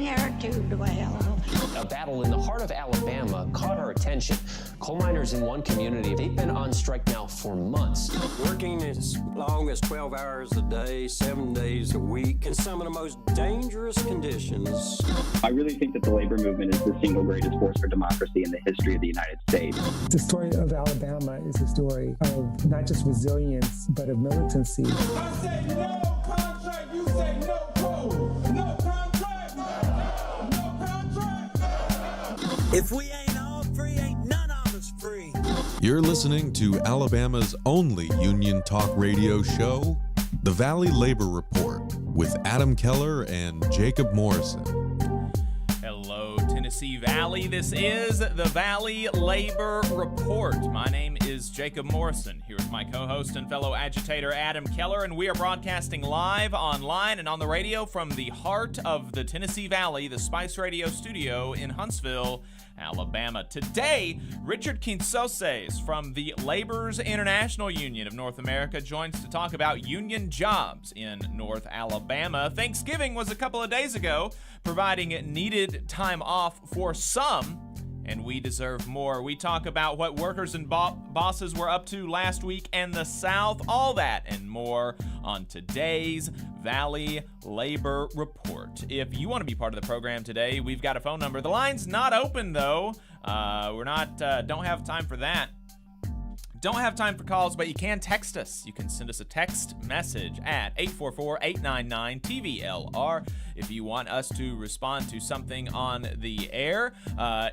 here to dwell. A battle in the heart of Alabama caught our attention. Coal miners in one community, they've been on strike now for months. Working as long as 12 hours a day, 7 days a week, in some of the most dangerous conditions. I really think that the labor movement is the single greatest force for democracy in the history of the United States. The story of Alabama is a story of not just resilience, but of militancy. I say no contract, you say no code. No contract, no contract. If we ain't all free, ain't none of us free. You're listening to Alabama's only union talk radio show, The Valley Labor Report, with Adam Keller and Jacob Morrison. Hello, Tennessee Valley. This is the Valley Labor Report. My name is Jacob Morrison. Here's my co-host and fellow agitator, Adam Keller, and we are broadcasting live online and on the radio from the heart of the Tennessee Valley, the Spice Radio studio in Huntsville, Alabama. Today, Richard Quincoces from the Laborers International Union of North America joins to talk about union jobs in North Alabama. Thanksgiving was a couple of days ago, providing needed time off for some, and we deserve more. We talk about what workers and bosses were up to last week in the South, all that and more on today's Valley Labor Report. If you want to be part of the program today, we've got a phone number. The line's not open though. Don't have time for that. Don't have time for calls, but you can text us. You can send us a text message at 844-899-TVLR. If you want us to respond to something on the air,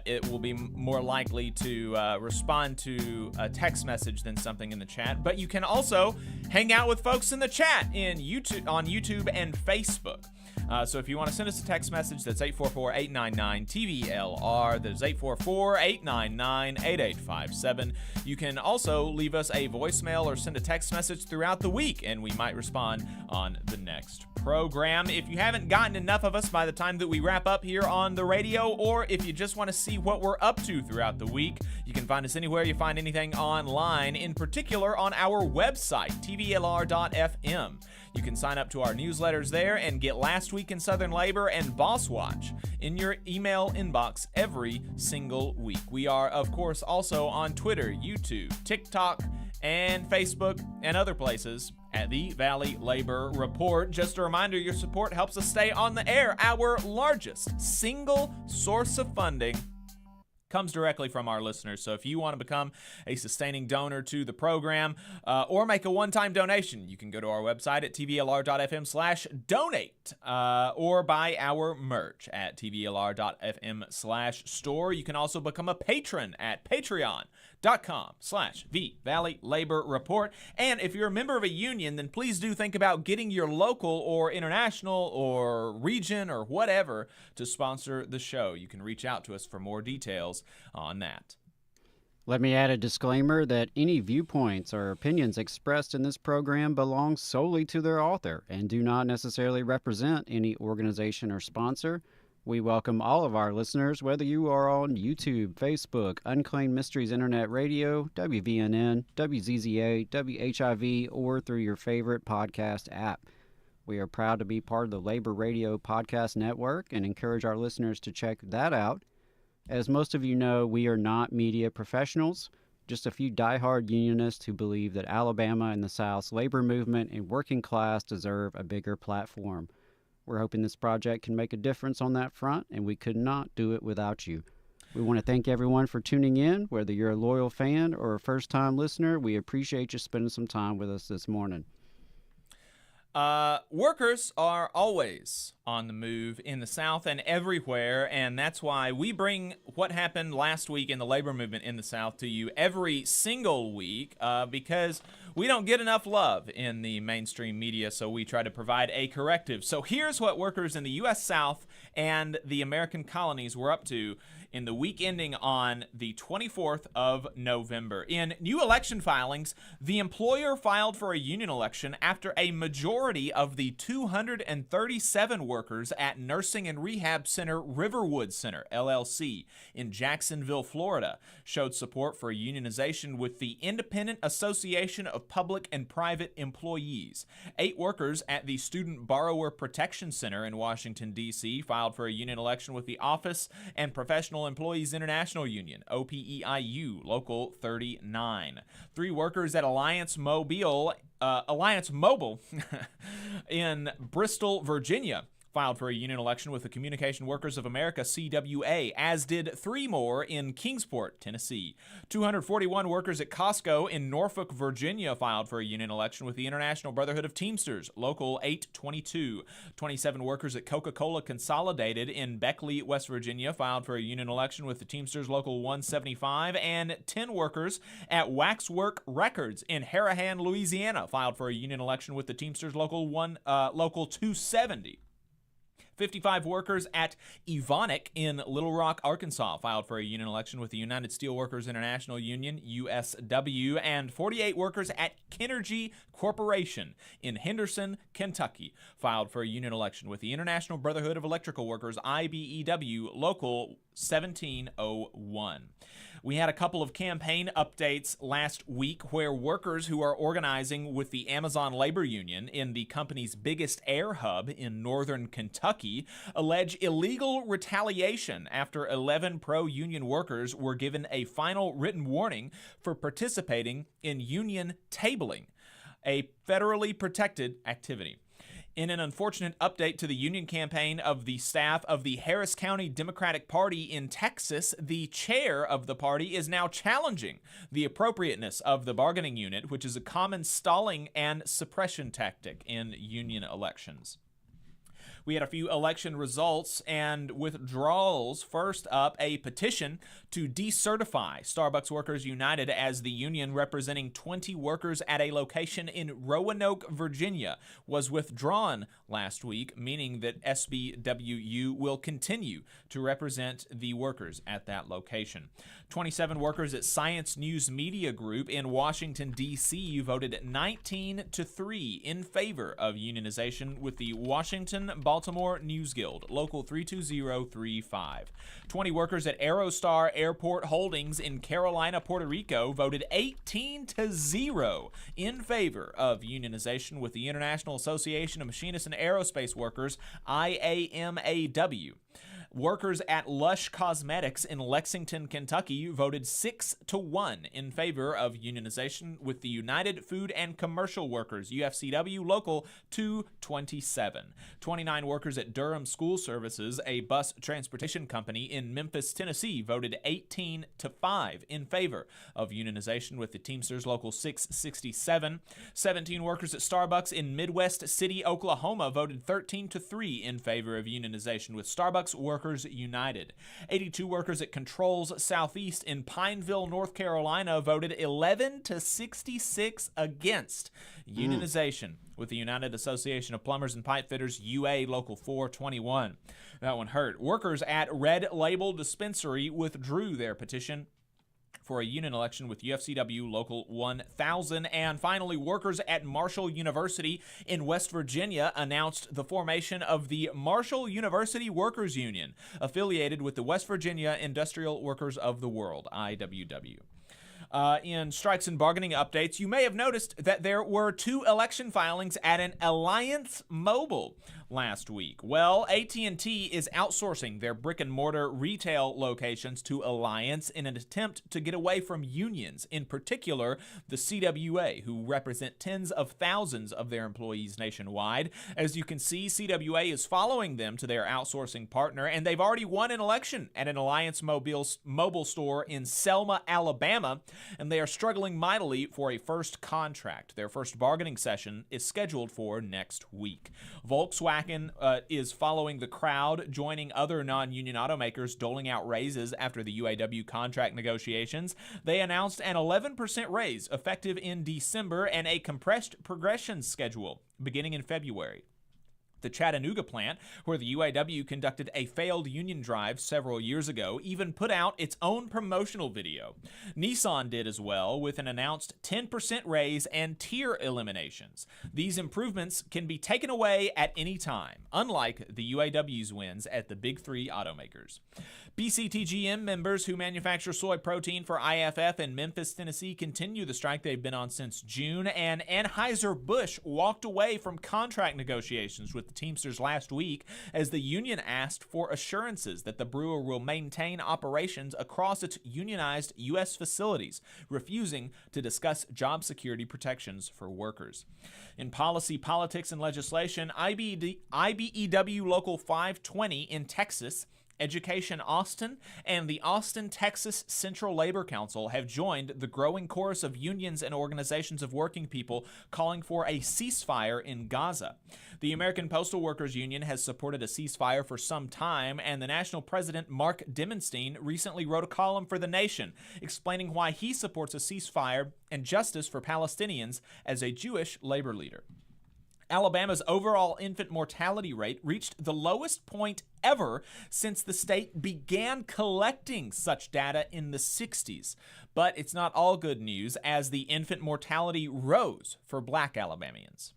it will be more likely to respond to a text message than something in the chat. But you can also hang out with folks in the chat on YouTube and Facebook. So if you want to send us a text message, that's 844-899-TVLR. That's 844-899-8857. You can also leave us a voicemail or send a text message throughout the week, and we might respond on the next program. If you haven't gotten enough of us by the time that we wrap up here on the radio, or if you just want to see what we're up to throughout the week, you can find us anywhere you find anything online, in particular on our website, TVLR.fm. You can sign up to our newsletters there and get Last Week in Southern Labor and Boss Watch in your email inbox every single week. We are, of course, also on Twitter, YouTube, TikTok, and Facebook, and other places at the Valley Labor Report. Just a reminder, your support helps us stay on the air. Our largest single source of funding comes directly from our listeners. So if you want to become a sustaining donor to the program or make a one-time donation, you can go to our website at tvlr.fm/donate or buy our merch at tvlr.fm/store. You can also become a patron at patreon.com/the Valley Labor Report. And if you're a member of a union, then please do think about getting your local or international or region or whatever to sponsor the show. You can reach out to us for more details on that. Let me add a disclaimer that any viewpoints or opinions expressed in this program belong solely to their author and do not necessarily represent any organization or sponsor. We welcome all of our listeners, whether you are on YouTube, Facebook, Unclaimed Mysteries Internet Radio, WVNN, WZZA, WHIV, or through your favorite podcast app. We are proud to be part of the Labor Radio Podcast Network and encourage our listeners to check that out. As most of you know, we are not media professionals, just a few diehard unionists who believe that Alabama and the South's labor movement and working class deserve a bigger platform. We're hoping this project can make a difference on that front, and we could not do it without you. We want to thank everyone for tuning in. Whether you're a loyal fan or a first-time listener, we appreciate you spending some time with us this morning. Workers are always on the move in the South and everywhere, and that's why we bring what happened last week in the labor movement in the South to you every single week, because we don't get enough love in the mainstream media, so we try to provide a corrective. So here's what workers in the U.S. South and the American colonies were up to in the week ending on the 24th of November. In new election filings, the employer filed for a union election after a majority of the 237 workers workers at Nursing and Rehab Center Riverwood Center, LLC, in Jacksonville, Florida, showed support for unionization with the Independent Association of Public and Private Employees. 8 workers at the Student Borrower Protection Center in Washington, D.C. filed for a union election with the Office and Professional Employees International Union, OPEIU, Local 39. 3 workers at Alliance Mobile in Bristol, Virginia, filed for a union election with the Communication Workers of America, CWA, as did 3 more in Kingsport, Tennessee. 241 workers at Costco in Norfolk, Virginia, filed for a union election with the International Brotherhood of Teamsters, Local 822. 27 workers at Coca-Cola Consolidated in Beckley, West Virginia, filed for a union election with the Teamsters, Local 175, and 10 workers at Waxwork Records in Harahan, Louisiana, filed for a union election with the Teamsters, Local 270. 55 workers at Evonik in Little Rock, Arkansas, filed for a union election with the United Steelworkers International Union, USW, and 48 workers at Kenergy Corporation in Henderson, Kentucky, filed for a union election with the International Brotherhood of Electrical Workers, IBEW, Local 1701. We had a couple of campaign updates last week where workers who are organizing with the Amazon Labor Union in the company's biggest air hub in northern Kentucky allege illegal retaliation after 11 pro-union workers were given a final written warning for participating in union tabling, a federally protected activity. In an unfortunate update to the union campaign of the staff of the Harris County Democratic Party in Texas, the chair of the party is now challenging the appropriateness of the bargaining unit, which is a common stalling and suppression tactic in union elections. We had a few election results and withdrawals. First up, a petition to decertify Starbucks Workers United as the union representing 20 workers at a location in Roanoke, Virginia, was withdrawn last week, meaning that SBWU will continue to represent the workers at that location. 27 workers at Science News Media Group in Washington, D.C. voted 19-3 in favor of unionization with the Washington-Baltimore News Guild, Local 32035. 20 workers at Aerostar Airport Holdings in Carolina, Puerto Rico voted 18-0 in favor of unionization with the International Association of Machinists and Aerospace Workers, IAMAW. Workers at Lush Cosmetics in Lexington, Kentucky voted 6-1 in favor of unionization with the United Food and Commercial Workers, UFCW, Local 227. 29 workers at Durham School Services, a bus transportation company in Memphis, Tennessee, voted 18-5 in favor of unionization with the Teamsters, Local 667. 17 workers at Starbucks in Midwest City, Oklahoma, voted 13-3 in favor of unionization with Starbucks Workers United. 82 workers at Controls Southeast in Pineville, North Carolina, voted 11-66 against unionization with the United Association of Plumbers and Pipe Fitters, UA, Local 421. That one hurt. Workers at Red Label Dispensary withdrew their petition for a union election with UFCW Local 1000. And finally, workers at Marshall University in West Virginia announced the formation of the Marshall University Workers Union, affiliated with the West Virginia Industrial Workers of the World, IWW. In strikes and bargaining updates, you may have noticed that there were 2 election filings at an Alliance Mobile last week. Well, AT&T is outsourcing their brick-and-mortar retail locations to Alliance in an attempt to get away from unions, in particular the CWA, who represent tens of thousands of their employees nationwide. As you can see, CWA is following them to their outsourcing partner, and they've already won an election at an Alliance mobile store in Selma, Alabama, and they are struggling mightily for a first contract. Their first bargaining session is scheduled for next week. Volkswagen is following the crowd, joining other non-union automakers doling out raises after the UAW contract negotiations. They announced an 11% raise effective in December and a compressed progression schedule beginning in February. The Chattanooga plant, where the UAW conducted a failed union drive several years ago, even put out its own promotional video. Nissan did as well, with an announced 10% raise and tier eliminations. These improvements can be taken away at any time, unlike the UAW's wins at the big three automakers. BCTGM members who manufacture soy protein for IFF in Memphis, Tennessee continue the strike they've been on since June, and Anheuser-Busch walked away from contract negotiations with the Teamsters last week as the union asked for assurances that the brewer will maintain operations across its unionized U.S. facilities, refusing to discuss job security protections for workers. In policy, politics, and legislation, IBEW Local 520 in Texas, Education Austin, and the Austin, Texas Central Labor Council have joined the growing chorus of unions and organizations of working people calling for a ceasefire in Gaza. The American Postal Workers Union has supported a ceasefire for some time, and the national president, Mark Dimmenstein, recently wrote a column for The Nation explaining why he supports a ceasefire and justice for Palestinians as a Jewish labor leader. Alabama's overall infant mortality rate reached the lowest point ever since the state began collecting such data in the 60s. But it's not all good news, as the infant mortality rose for Black Alabamians.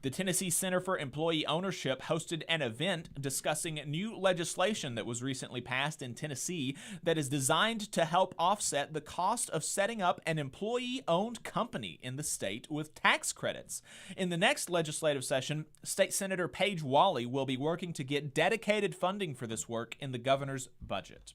The Tennessee Center for Employee Ownership hosted an event discussing new legislation that was recently passed in Tennessee that is designed to help offset the cost of setting up an employee-owned company in the state with tax credits. In the next legislative session, State Senator Paige Wally will be working to get dedicated funding for this work in the governor's budget.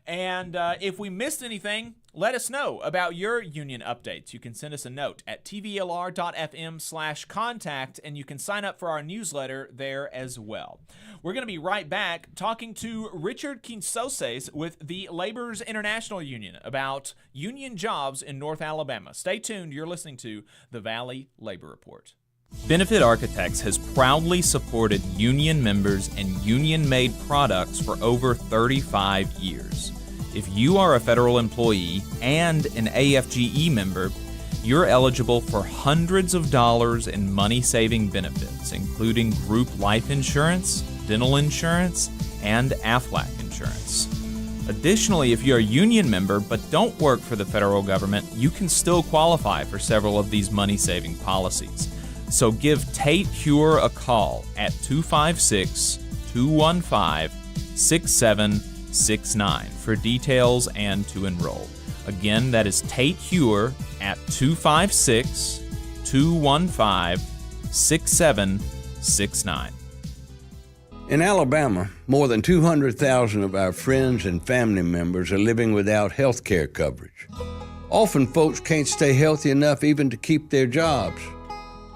And if we missed anything, let us know about your union updates. You can send us a note at tvlr.fm/contact, and you can sign up for our newsletter there as well. We're going to be right back talking to Richard Quincoces with the Laborers International Union about union jobs in North Alabama. Stay tuned. You're listening to the Valley Labor Report. Benefit Architects has proudly supported union members and union-made products for over 35 years. If you are a federal employee and an AFGE member, you're eligible for hundreds of dollars in money-saving benefits, including group life insurance, dental insurance, and AFLAC insurance. Additionally, if you're a union member but don't work for the federal government, you can still qualify for several of these money-saving policies. So give Tate Cure a call at 256-215-6769 for details and to enroll. Again, that is Tate Cure at 256-215-6769. In Alabama, more than 200,000 of our friends and family members are living without health care coverage. Often folks can't stay healthy enough even to keep their jobs.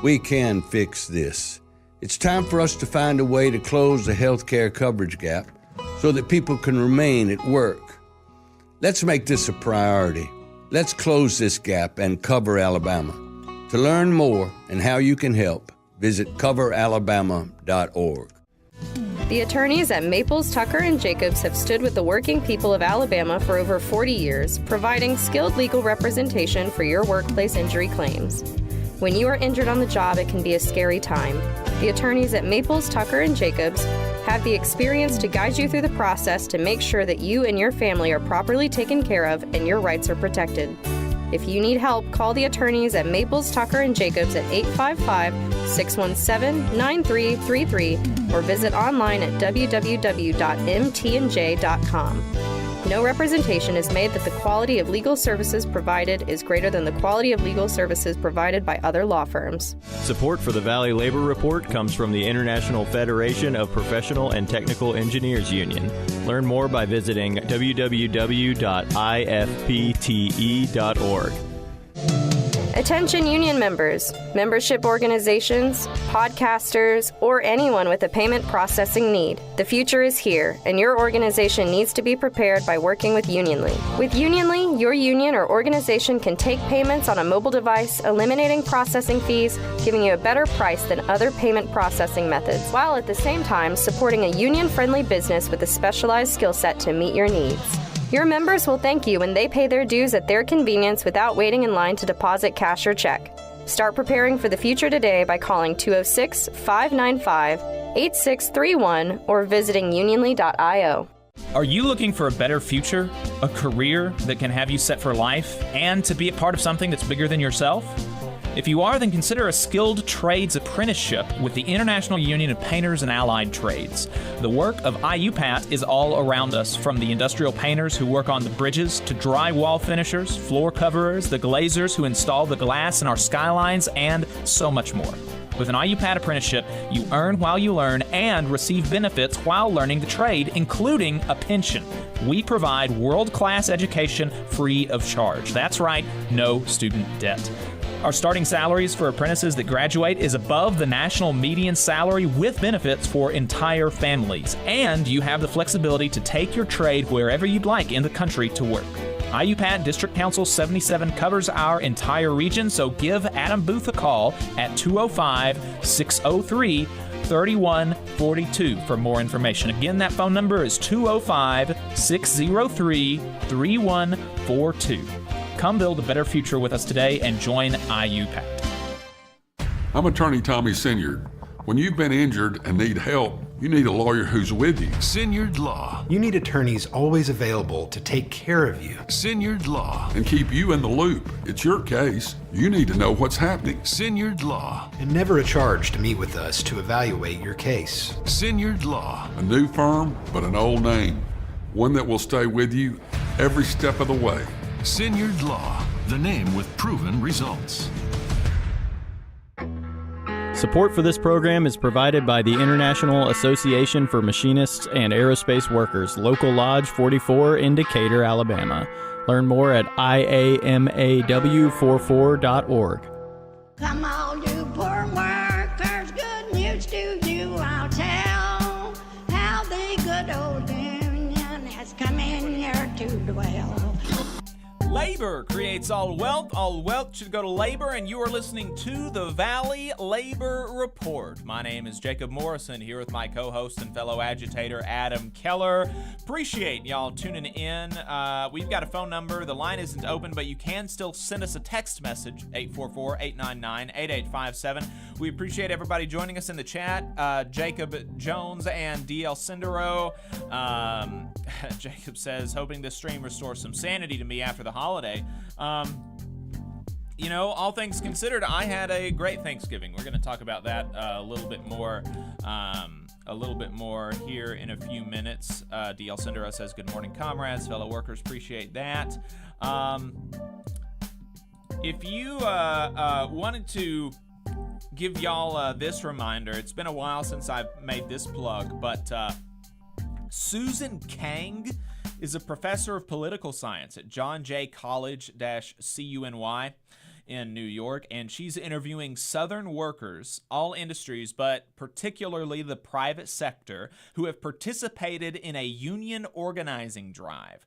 We can fix this. It's time for us to find a way to close the health care coverage gap so that people can remain at work. Let's make this a priority. Let's close this gap and cover Alabama. To learn more and how you can help, visit coveralabama.org. The attorneys at Maples, Tucker & Jacobs have stood with the working people of Alabama for over 40 years, providing skilled legal representation for your workplace injury claims. When you are injured on the job, it can be a scary time. The attorneys at Maples, Tucker & Jacobs have the experience to guide you through the process to make sure that you and your family are properly taken care of and your rights are protected. If you need help, call the attorneys at Maples, Tucker & Jacobs at 855-617-9333 or visit online at www.mtnj.com. No representation is made that the quality of legal services provided is greater than the quality of legal services provided by other law firms. Support for the Valley Labor Report comes from the International Federation of Professional and Technical Engineers Union. Learn more by visiting www.ifpte.org. Attention union members, membership organizations, podcasters, or anyone with a payment processing need. The future is here, and your organization needs to be prepared by working with Unionly. With Unionly, your union or organization can take payments on a mobile device, eliminating processing fees, giving you a better price than other payment processing methods, while at the same time supporting a union-friendly business with a specialized skill set to meet your needs. Your members will thank you when they pay their dues at their convenience without waiting in line to deposit cash or check. Start preparing for the future today by calling 206-595-8631 or visiting unionly.io. Are you looking for a better future, a career that can have you set for life, and to be a part of something that's bigger than yourself? If you are, then consider a skilled trades apprenticeship with the International Union of Painters and Allied Trades. The work of IUPAT is all around us, from the industrial painters who work on the bridges to drywall finishers, floor coverers, the glazers who install the glass in our skylines, and so much more. With an IUPAT apprenticeship, you earn while you learn and receive benefits while learning the trade, including a pension. We provide world-class education free of charge. That's right, no student debt. Our starting salaries for apprentices that graduate is above the national median salary with benefits for entire families. And you have the flexibility to take your trade wherever you'd like in the country to work. IUPAT District Council 77 covers our entire region, so give Adam Booth a call at 205-603-3142 for more information. Again, that phone number is 205-603-3142. Come build a better future with us today and join IUPAT. I'm attorney Tommy Sinyard. When you've been injured and need help, you need a lawyer who's with you. Sinyard Law. You need attorneys always available to take care of you. Sinyard Law. And keep you in the loop. It's your case. You need to know what's happening. Sinyard Law. And never a charge to meet with us to evaluate your case. Sinyard Law. A new firm, but an old name. One that will stay with you every step of the way. Sinyard Law. The name with proven results. Support for this program is provided by the International Association for Machinists and Aerospace Workers, Local Lodge 44 in Decatur, Alabama. Learn more at iamaw44.org. Come on, you poor workers, good news to you I'll tell, how the good old union has come in here to dwell. Labor creates all wealth should go to labor, and you are listening to the Valley Labor Report. My name is Jacob Morrison, here with my co-host and fellow agitator Adam Keller. Appreciate y'all tuning in. We've got a phone number. The line isn't open, but you can still send us a text message, 844-899-8857. We appreciate everybody joining us in the chat. Jacob Jones and DL Cindero. Jacob says, hoping this stream restores some sanity to me after the holiday. You know, all things considered, I had a great Thanksgiving. We're going to talk about that a little bit more here in a few minutes. DL Cindero says, good morning, comrades, fellow workers. Appreciate that. If you wanted to give y'all this reminder, it's been a while since I've made this plug, but Susan Kang is a professor of political science at John Jay College-CUNY in New York, and she's interviewing Southern workers, all industries, but particularly the private sector, who have participated in a union organizing drive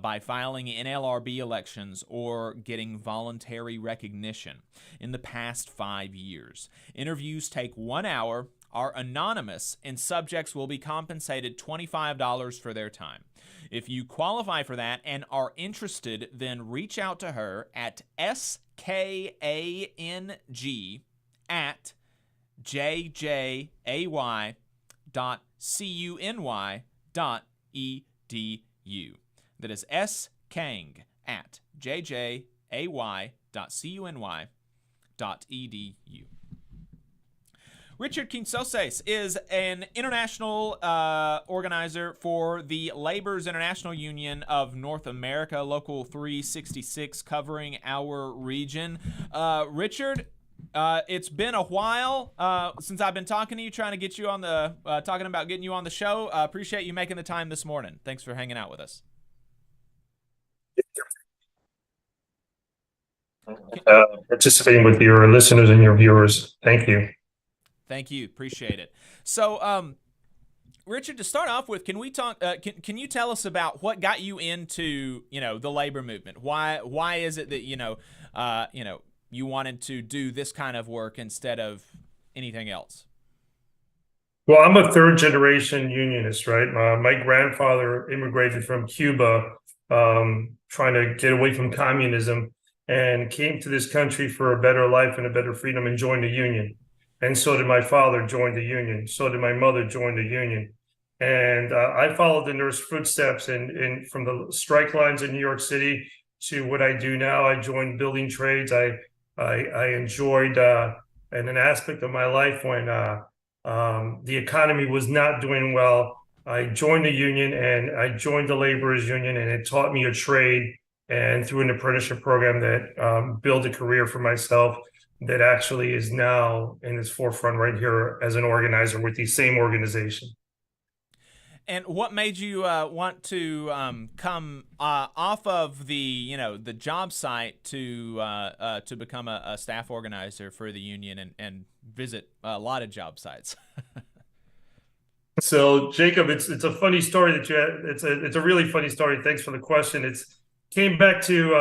by filing NLRB elections or getting voluntary recognition in the past 5 years. Interviews take 1 hour, are anonymous, and subjects will be compensated $25 for their time. If you qualify for that and are interested, then reach out to her at skang@jjay.cuny.edu. That is skang@jjay.cuny.edu. Richard Quincoces is an international organizer for the Labor's International Union of North America, Local 366, covering our region. Richard, it's been a while since I've been talking to you, trying to get you on the talking about getting you on the show. Appreciate you making the time this morning. Thanks for hanging out with us. Participating with your listeners and your viewers. Thank you. Thank you. Appreciate it. So, Richard, to start off with, can we talk? Can you tell us about what got you into the labor movement? Why is it that you wanted to do this kind of work instead of anything else? Well, I'm a third generation unionist, right? My grandfather immigrated from Cuba, trying to get away from communism. and came to this country for a better life and a better freedom and joined the union. And so did my father join the union. So did my mother join the union. And I followed in their footsteps, and from the strike lines in New York City to what I do now. I joined building trades. I enjoyed in an aspect of my life when the economy was not doing well. I joined the union, and I joined the laborers union, and it taught me a trade, and through an apprenticeship program that built a career for myself that actually is now in its forefront right here as an organizer with the same organization. And what made you want to come off of the the job site to become a staff organizer for the union and visit a lot of job sites? So Jacob, it's a funny story that you had. It's a really funny story. Thanks for the question. It's came back to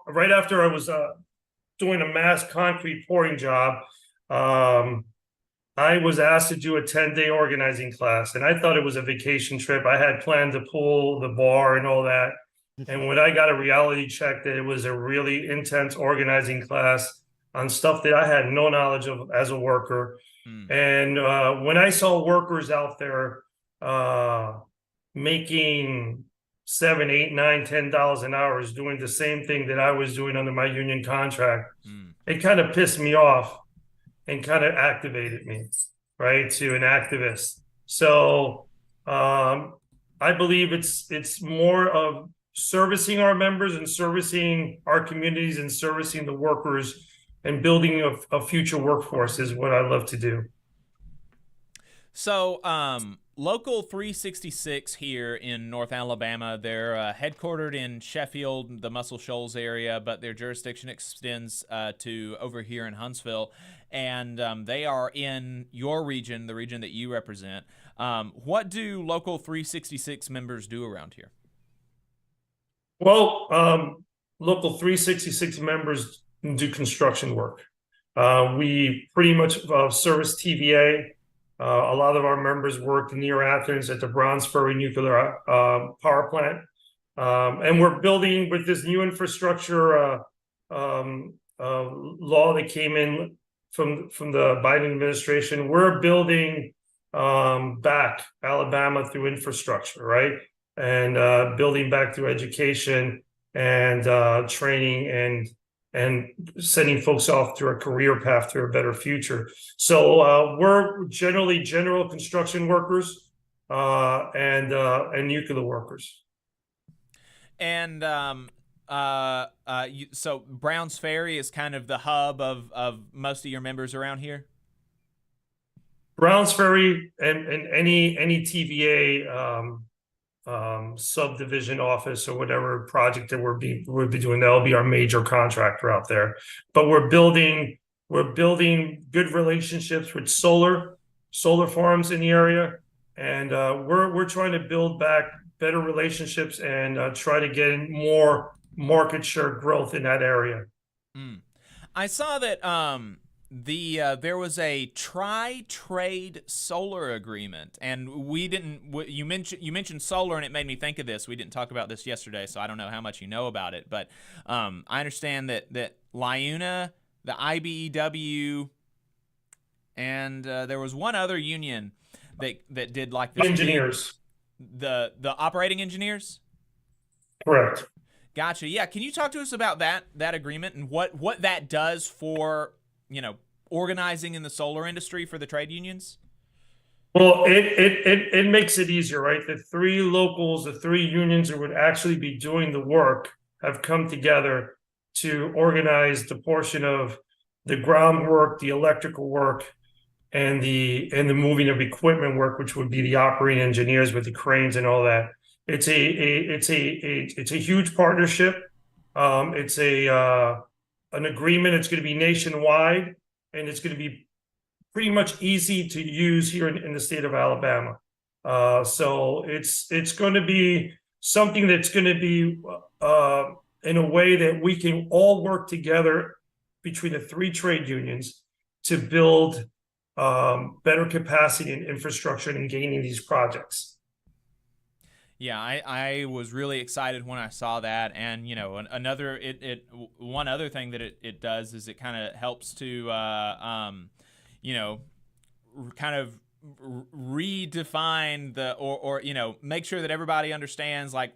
right after I was doing a mass concrete pouring job. I was asked to do a 10-day organizing class, and I thought it was a vacation trip. I had planned to pull the bar and all that. And when I got a reality check that it was a really intense organizing class on stuff that I had no knowledge of as a worker. And when I saw workers out there making $7, $8, $9, $10 an hour doing the same thing that I was doing under my union contract, it kind of pissed me off and kind of activated me, right, to an activist. So I believe it's more of servicing our members and servicing our communities and servicing the workers and building a future workforce is what I love to do. So Local 366 here in North Alabama, they're headquartered in Sheffield, the Muscle Shoals area, but their jurisdiction extends to over here in Huntsville, and they are in your region, the region that you represent. What do Local 366 members do around here? Well, Local 366 members do construction work. We pretty much service TVA. A lot of our members work near Athens at the Brownsbury nuclear power plant. And we're building with this new infrastructure law that came in from the Biden administration. We're building back Alabama through infrastructure, right? And building back through education and training and sending folks off to a career path to a better future. So we're generally general construction workers and nuclear workers. And so Browns Ferry is kind of the hub of most of your members around here? Browns Ferry and any TVA subdivision office or whatever project that we'll be doing, that'll be our major contractor out there. But we're building good relationships with solar farms in the area, and we're trying to build back better relationships and try to get more market share growth in that area. I saw that there was a tri-trade solar agreement, and we didn't. You mentioned solar, and it made me think of this. We didn't talk about this yesterday, so I don't know how much you know about it. But I understand that LIUNA, the IBEW, and there was one other union that did like this engineers, the operating engineers. Correct. Gotcha. Yeah. Can you talk to us about that agreement and what that does for organizing in the solar industry for the trade unions? Well, it makes it easier, right? The three locals, the three unions that would actually be doing the work have come together to organize the portion of the groundwork, the electrical work, and the moving of equipment work, which would be the operating engineers with the cranes and all that. It's a huge partnership. It's an agreement. It's going to be nationwide, and it's going to be pretty much easy to use here in the state of Alabama. So it's going to be something that's going to be in a way that we can all work together between the three trade unions to build better capacity and infrastructure and gaining these projects. Yeah, I was really excited when I saw that, and one other thing that it does is it kind of helps to kind of redefine or make sure that everybody understands, like,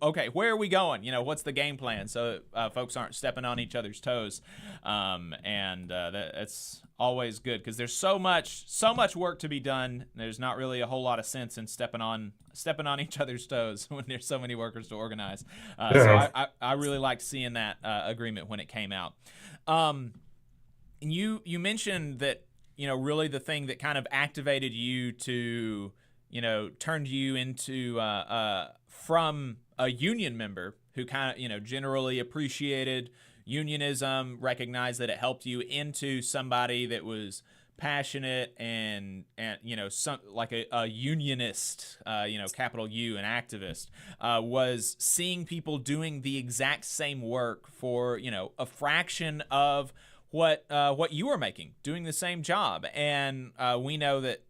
okay, where are we going? What's the game plan, so folks aren't stepping on each other's toes, and that's always good, because there's so much work to be done. There's not really a whole lot of sense in stepping on each other's toes when there's so many workers to organize. So I really liked seeing that agreement when it came out. And you mentioned that really the thing that kind of activated you to turned you into from a union member who kind of generally appreciated unionism, recognized that it helped you, into somebody that was passionate and some like a unionist, capital U, an activist, was seeing people doing the exact same work for a fraction of what you were making, doing the same job. And we know that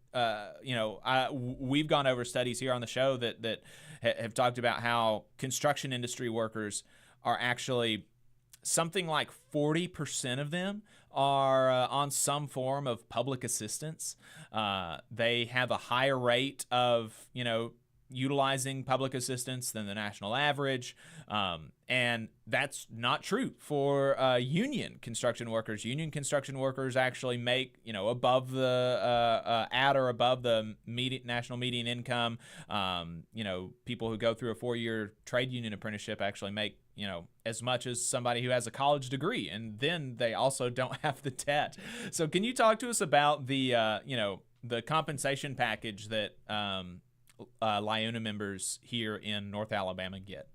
we've gone over studies here on the show that have talked about how construction industry workers are actually something like 40% of them are on some form of public assistance. They have a higher rate of utilizing public assistance than the national average, and that's not true for union construction workers. Union construction workers actually make above the at or above the national median income. People who go through a 4-year trade union apprenticeship actually make as much as somebody who has a college degree, and then they also don't have the debt. So can you talk to us about the the compensation package that LIUNA members here in North Alabama get?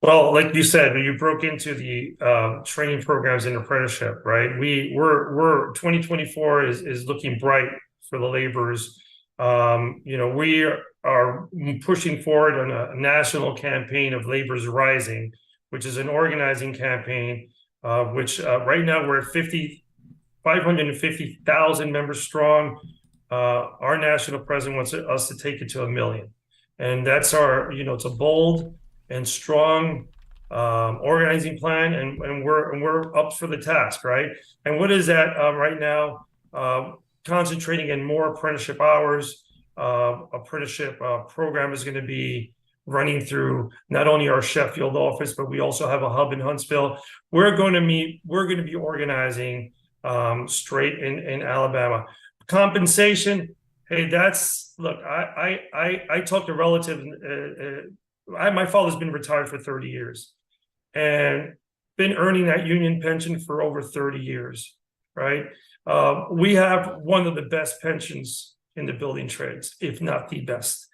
Well, like you said, you broke into the training programs and apprenticeship, right? We're 2024 is looking bright for the laborers. We are pushing forward on a national campaign of Labor's Rising, which is an organizing campaign, which right now we're at 550,000 members strong. Our national president wants us to take it to 1 million. And that's our, it's a bold and strong organizing plan, and we're up for the task, right? And what is that right now? Concentrating in more apprenticeship hours. Apprenticeship program is going to be running through not only our Sheffield office, but we also have a hub in Huntsville. We're going to be organizing straight in Alabama. Compensation, hey, look, I talked to relatives. My father's been retired for 30 years and been earning that union pension for over 30 years, right? We have one of the best pensions in the building trades, if not the best.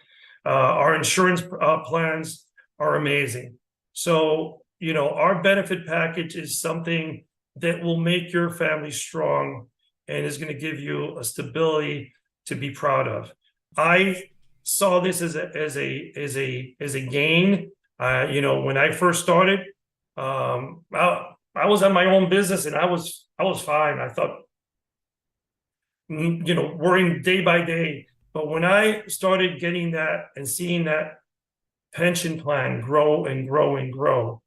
Our insurance plans are amazing. So, our benefit package is something that will make your family strong and is going to give you a stability to be proud of. I saw this as a gain. When I first started, I was on my own business and I was fine. I thought, worrying day by day. But when I started getting that and seeing that pension plan grow and grow and grow,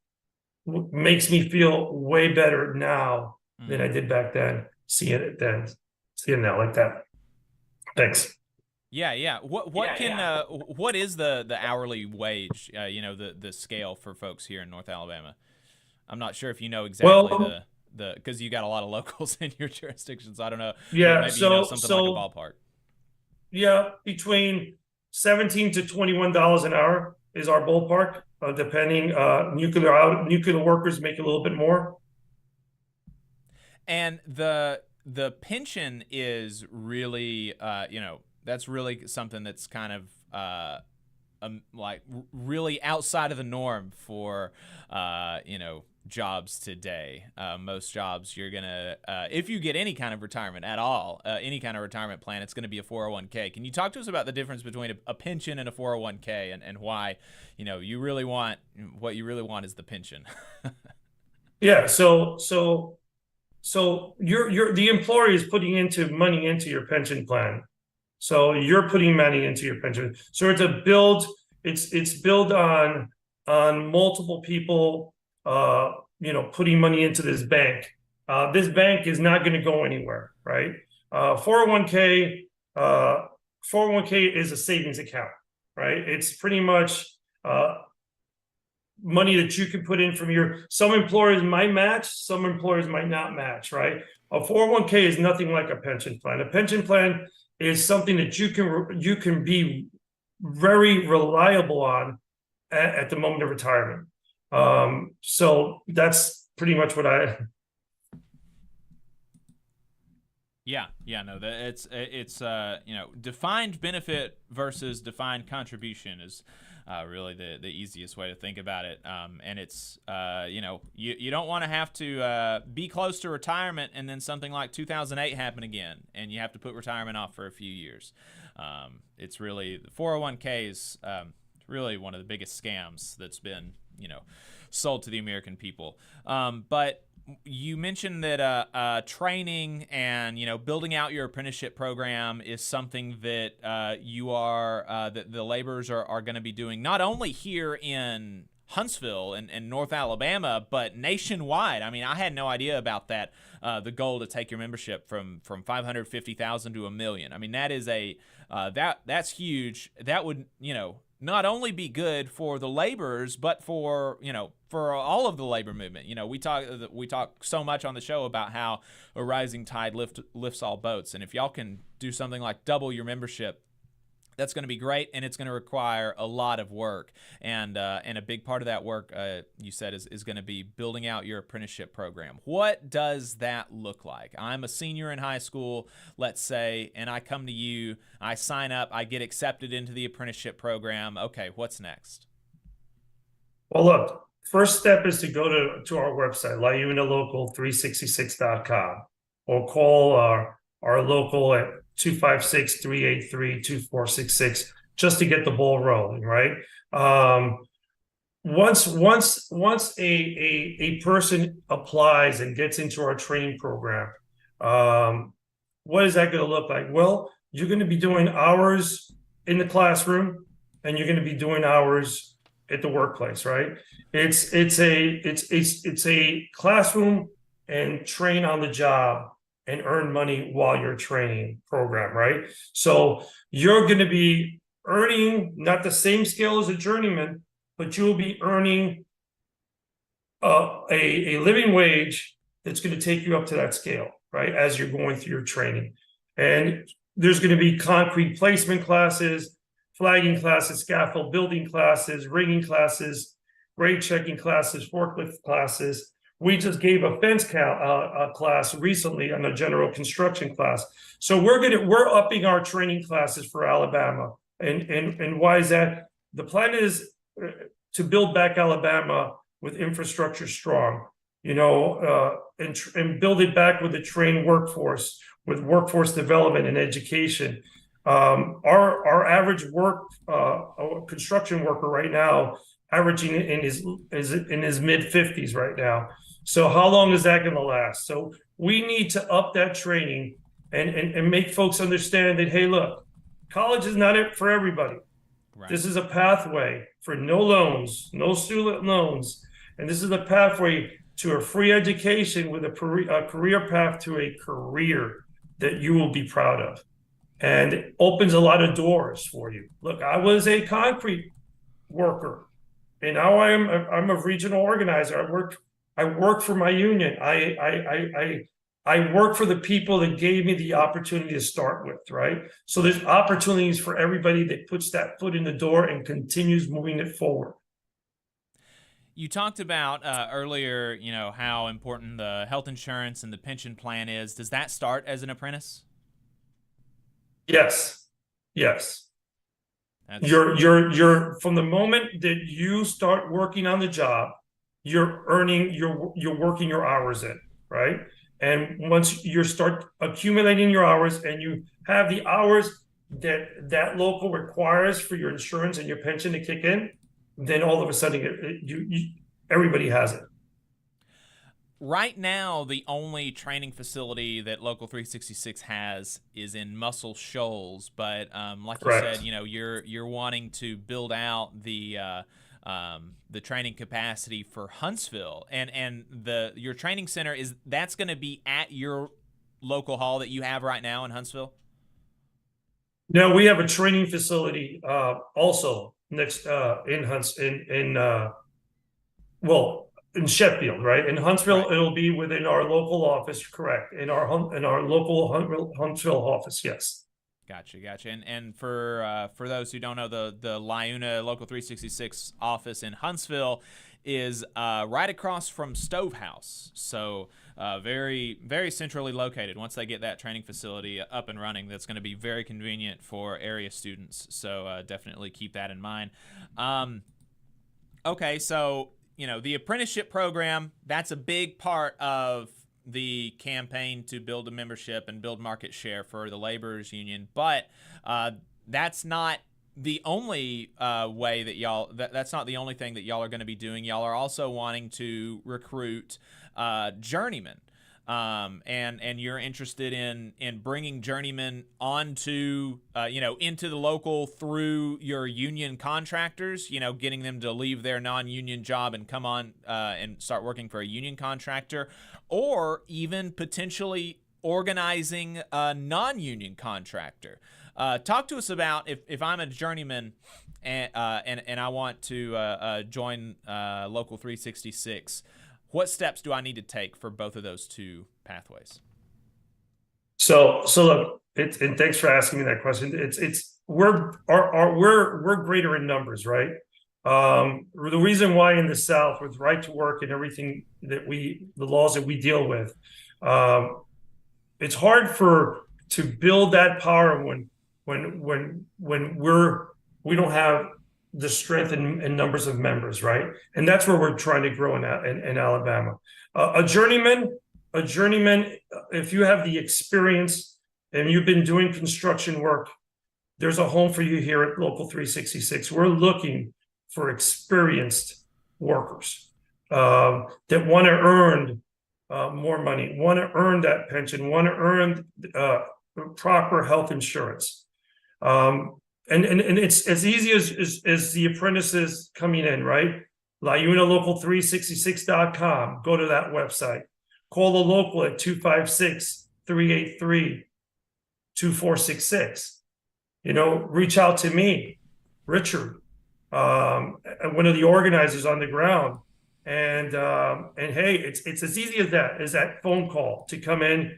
makes me feel way better now than I did back then. Seeing now like that. Thanks. Yeah. What is the hourly wage? The scale for folks here in North Alabama. I'm not sure if you know exactly because you got a lot of locals in your jurisdiction, so I don't know. Yeah, maybe something like a ballpark. Yeah, between $17 to $21 an hour is our ballpark. Depending, nuclear workers make a little bit more. And the pension is really, that's really something that's kind of like really outside of the norm for, jobs today. Most jobs, you're gonna, if you get any kind of retirement at all, any kind of retirement plan, it's going to be a 401k. Can you talk to us about the difference between a pension and a 401k, and why, what you really want is the pension? Yeah. So you're the employer is putting money into your pension plan. So you're putting money into your pension. So to build it's built on multiple people, putting money into this bank. This bank is not going to go anywhere, right? 401k is a savings account, right? It's pretty much money that you can put in from some employers might match, some employers might not match, right? A 401k is nothing like a pension plan. A pension plan is something that you can be very reliable on at the moment of retirement. So that's pretty much what it's defined benefit versus defined contribution is really the easiest way to think about it. And it's you don't want to have to be close to retirement and then something like 2008 happen again and you have to put retirement off for a few years. It's really the 401k is really one of the biggest scams that's been sold to the American people. But you mentioned that training and building out your apprenticeship program is something that that the laborers are going to be doing not only here in Huntsville and North Alabama, but nationwide. I mean, I had no idea about that. The goal to take your membership from 550,000 to 1 million. I mean, that is that's huge. That would not only be good for the laborers, but for all of the labor movement. We talk so much on the show about how a rising tide lifts all boats, and if y'all can do something like double your membership, that's going to be great, and it's going to require a lot of work. And a big part of that work, you said, is going to be building out your apprenticeship program. What does that look like? I'm a senior in high school, let's say, and I come to you, I sign up, I get accepted into the apprenticeship program. Okay, what's next? Well, look, first step is to go to our website, LaUniLocal366.com, or call our local at 256-383-2466 just to get the ball rolling, right? Once a person applies and gets into our training program, what is that going to look like? Well, you're going to be doing hours in the classroom, and you're going to be doing hours at the workplace, right? It's a classroom and train on the job and earn money while you're training program, right? So you're going to be earning not the same scale as a journeyman, but you'll be earning a living wage that's going to take you up to that scale, right? As you're going through your training. And there's going to be concrete placement classes, flagging classes, scaffold building classes, rigging classes, grade checking classes, forklift classes. We just gave a fence class recently on a general construction class. So we're upping our training classes for Alabama. And why is that? The plan is to build back Alabama with infrastructure strong, and build it back with a trained workforce, with workforce development and education. Our average construction worker right now, averaging in his mid 50s right now. So how long is that going to last? So we need to up that training and make folks understand that, hey, look, college is not it for everybody. Right. This is a pathway for no loans, no student loans. And this is a pathway to a free education with a career path to a career that you will be proud of. And it opens a lot of doors for you. Look, I was a concrete worker, and now I'm a regional organizer. I work for my union. I work for the people that gave me the opportunity to start with, right? So there's opportunities for everybody that puts that foot in the door and continues moving it forward. You talked about earlier, how important the health insurance and the pension plan is. Does that start as an apprentice? Yes. You're from the moment that you start working on the job, you're working your hours in, right? And once you start accumulating your hours and you have the hours that local requires for your insurance and your pension to kick in, then all of a sudden everybody has it. right now, the only training facility that Local 366 has is in Muscle Shoals, but like Correct. you said, you're wanting to build out the training capacity for Huntsville, and your training center that's going to be at your local hall that you have right now in Huntsville. No, we have a training facility also next in Sheffield, right? In Huntsville, Right. It'll be within our local office, correct? In our local Huntsville office, yes. Gotcha. And for those who don't know, the Liuna Local 366 office in Huntsville is right across from Stovehouse. So very, very centrally located. Once they get that training facility up and running, that's going to be very convenient for area students. So definitely keep that in mind. Okay, so the apprenticeship program, that's a big part of the campaign to build a membership and build market share for the laborers union, but that's not the only way that that's not the only thing that y'all are going to be doing. Y'all are also wanting to recruit journeymen, and you're interested in bringing journeymen onto into the local through your union contractors, getting them to leave their non-union job and come on and start working for a union contractor, or even potentially organizing a non-union contractor. Talk to us about if I'm a journeyman and I want to join Local 366. What steps do I need to take for both of those two pathways? So look, and thanks for asking me that question. We're greater in numbers, right? The reason why in the South, with right to work and everything that the laws that we deal with, it's hard to build that power when we don't have the strength and numbers of members, right? And that's where we're trying to grow in Alabama. A journeyman, if you have the experience and you've been doing construction work, there's a home for you here at Local 366. We're looking for experienced workers that want to earn more money, want to earn that pension, want to earn proper health insurance. And it's as easy as the apprentices coming in, right? LiunaLocal366.com. Go to that website. Call the local at 256-383-2466. Reach out to me, Richard, one of the organizers on the ground. And hey, it's as easy as that phone call to come in,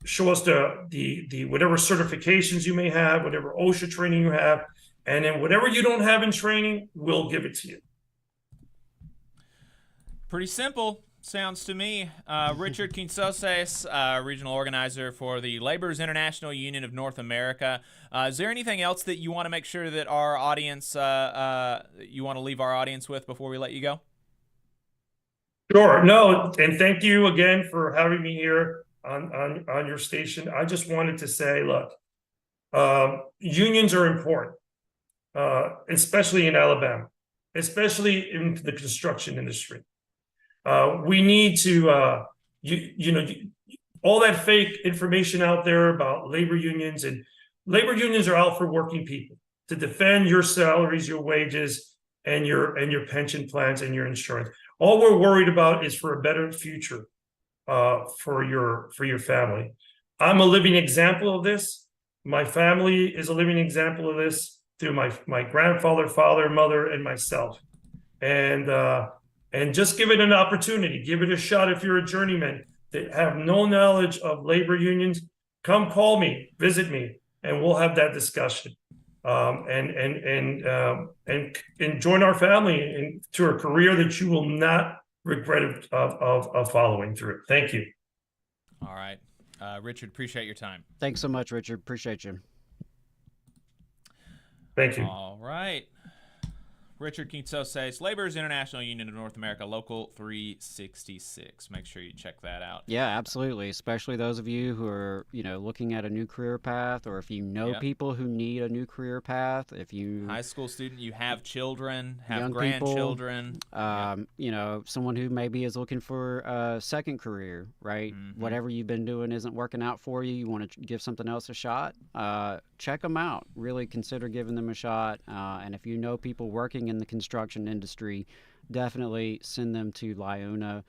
show us the whatever certifications you may have, whatever OSHA training you have, and then whatever you don't have in training, we'll give it to you. Pretty simple, sounds to me. Richard Quincoces, regional organizer for the Laborers International Union of North America. Is there anything else that you want to make sure that our audience, you want to leave our audience with before we let you go? Sure. No, and thank you again for having me here on your station. I just wanted to say, look, unions are important, especially in Alabama, especially in the construction industry. We need to, all that fake information out there about labor unions, and labor unions are out for working people to defend your salaries, your wages, and your pension plans and your insurance. All we're worried about is for a better future for your family. I'm a living example of this. My family is a living example of this through my grandfather, father, mother, and myself. And just give it an opportunity, give it a shot. If you're a journeyman that have no knowledge of labor unions, come call me, visit me, and we'll have that discussion. And join our family to a career that you will not regret of following through. Thank you. All right. Richard, appreciate your time. Thanks so much, Richard. Appreciate you. Thank you. All right. Richard Quincoces, Laborers International Union of North America, Local 366. Make sure you check that out. Yeah, absolutely. Especially those of you who are, looking at a new career path, or if you know people who need a new career path, if you high school student, you have children, have young grandchildren, someone who maybe is looking for a second career, right? Mm-hmm. Whatever you've been doing isn't working out for you. You want to give something else a shot. Check them out. Really consider giving them a shot. And if you know people working in the construction industry, definitely send them to LIUNA.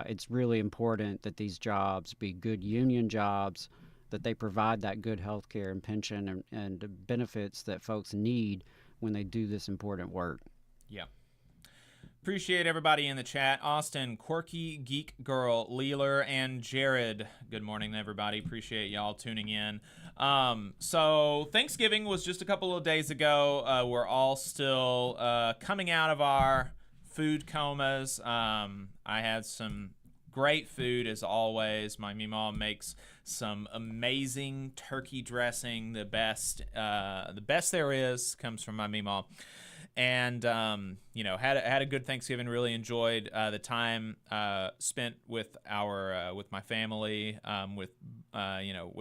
It's really important that these jobs be good union jobs, that they provide that good health care and pension and benefits that folks need when they do this important work. Yeah. Appreciate everybody in the chat. Austin, Quirky Geek Girl, Leeler, and Jared. Good morning, everybody. Appreciate y'all tuning in. So Thanksgiving was just a couple of days ago. We're all still coming out of our food comas. I had some great food as always. My mom makes some amazing turkey dressing. The best there is comes from my mom. And had a good Thanksgiving. Really enjoyed the time spent with with my family, with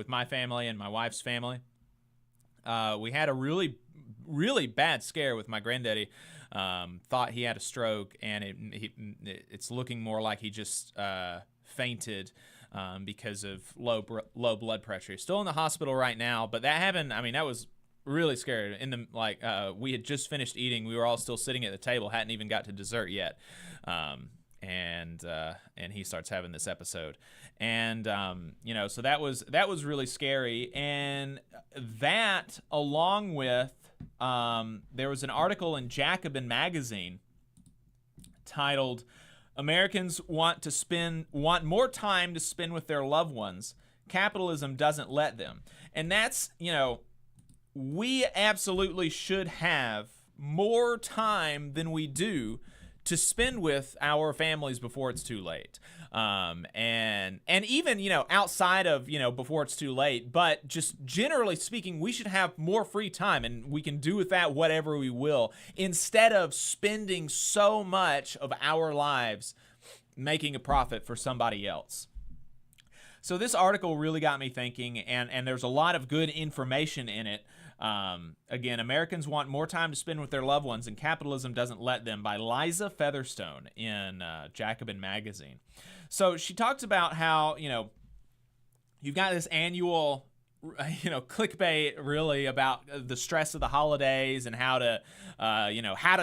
my family and my wife's family. We had a really, really bad scare with my granddaddy. Thought he had a stroke, and it's looking more like he just fainted because of low blood pressure. He's still in the hospital right now, but that happened. I mean, that was really scary. We had just finished eating. We were all still sitting at the table, hadn't even got to dessert yet, and he starts having this episode, and so that was really scary. And that, along with there was an article in Jacobin magazine titled "Americans want more time to spend with their loved ones. Capitalism doesn't let them," and that's we absolutely should have more time than we do to spend with our families before it's too late. And even, outside of, before it's too late, but just generally speaking, we should have more free time, and we can do with that whatever we will, instead of spending so much of our lives making a profit for somebody else. So this article really got me thinking, and there's a lot of good information in it. Again, Americans want more time to spend with their loved ones, and capitalism doesn't let them, by Liza Featherstone in Jacobin magazine. So she talks about how, you've got this annual, clickbait really about the stress of the holidays and how to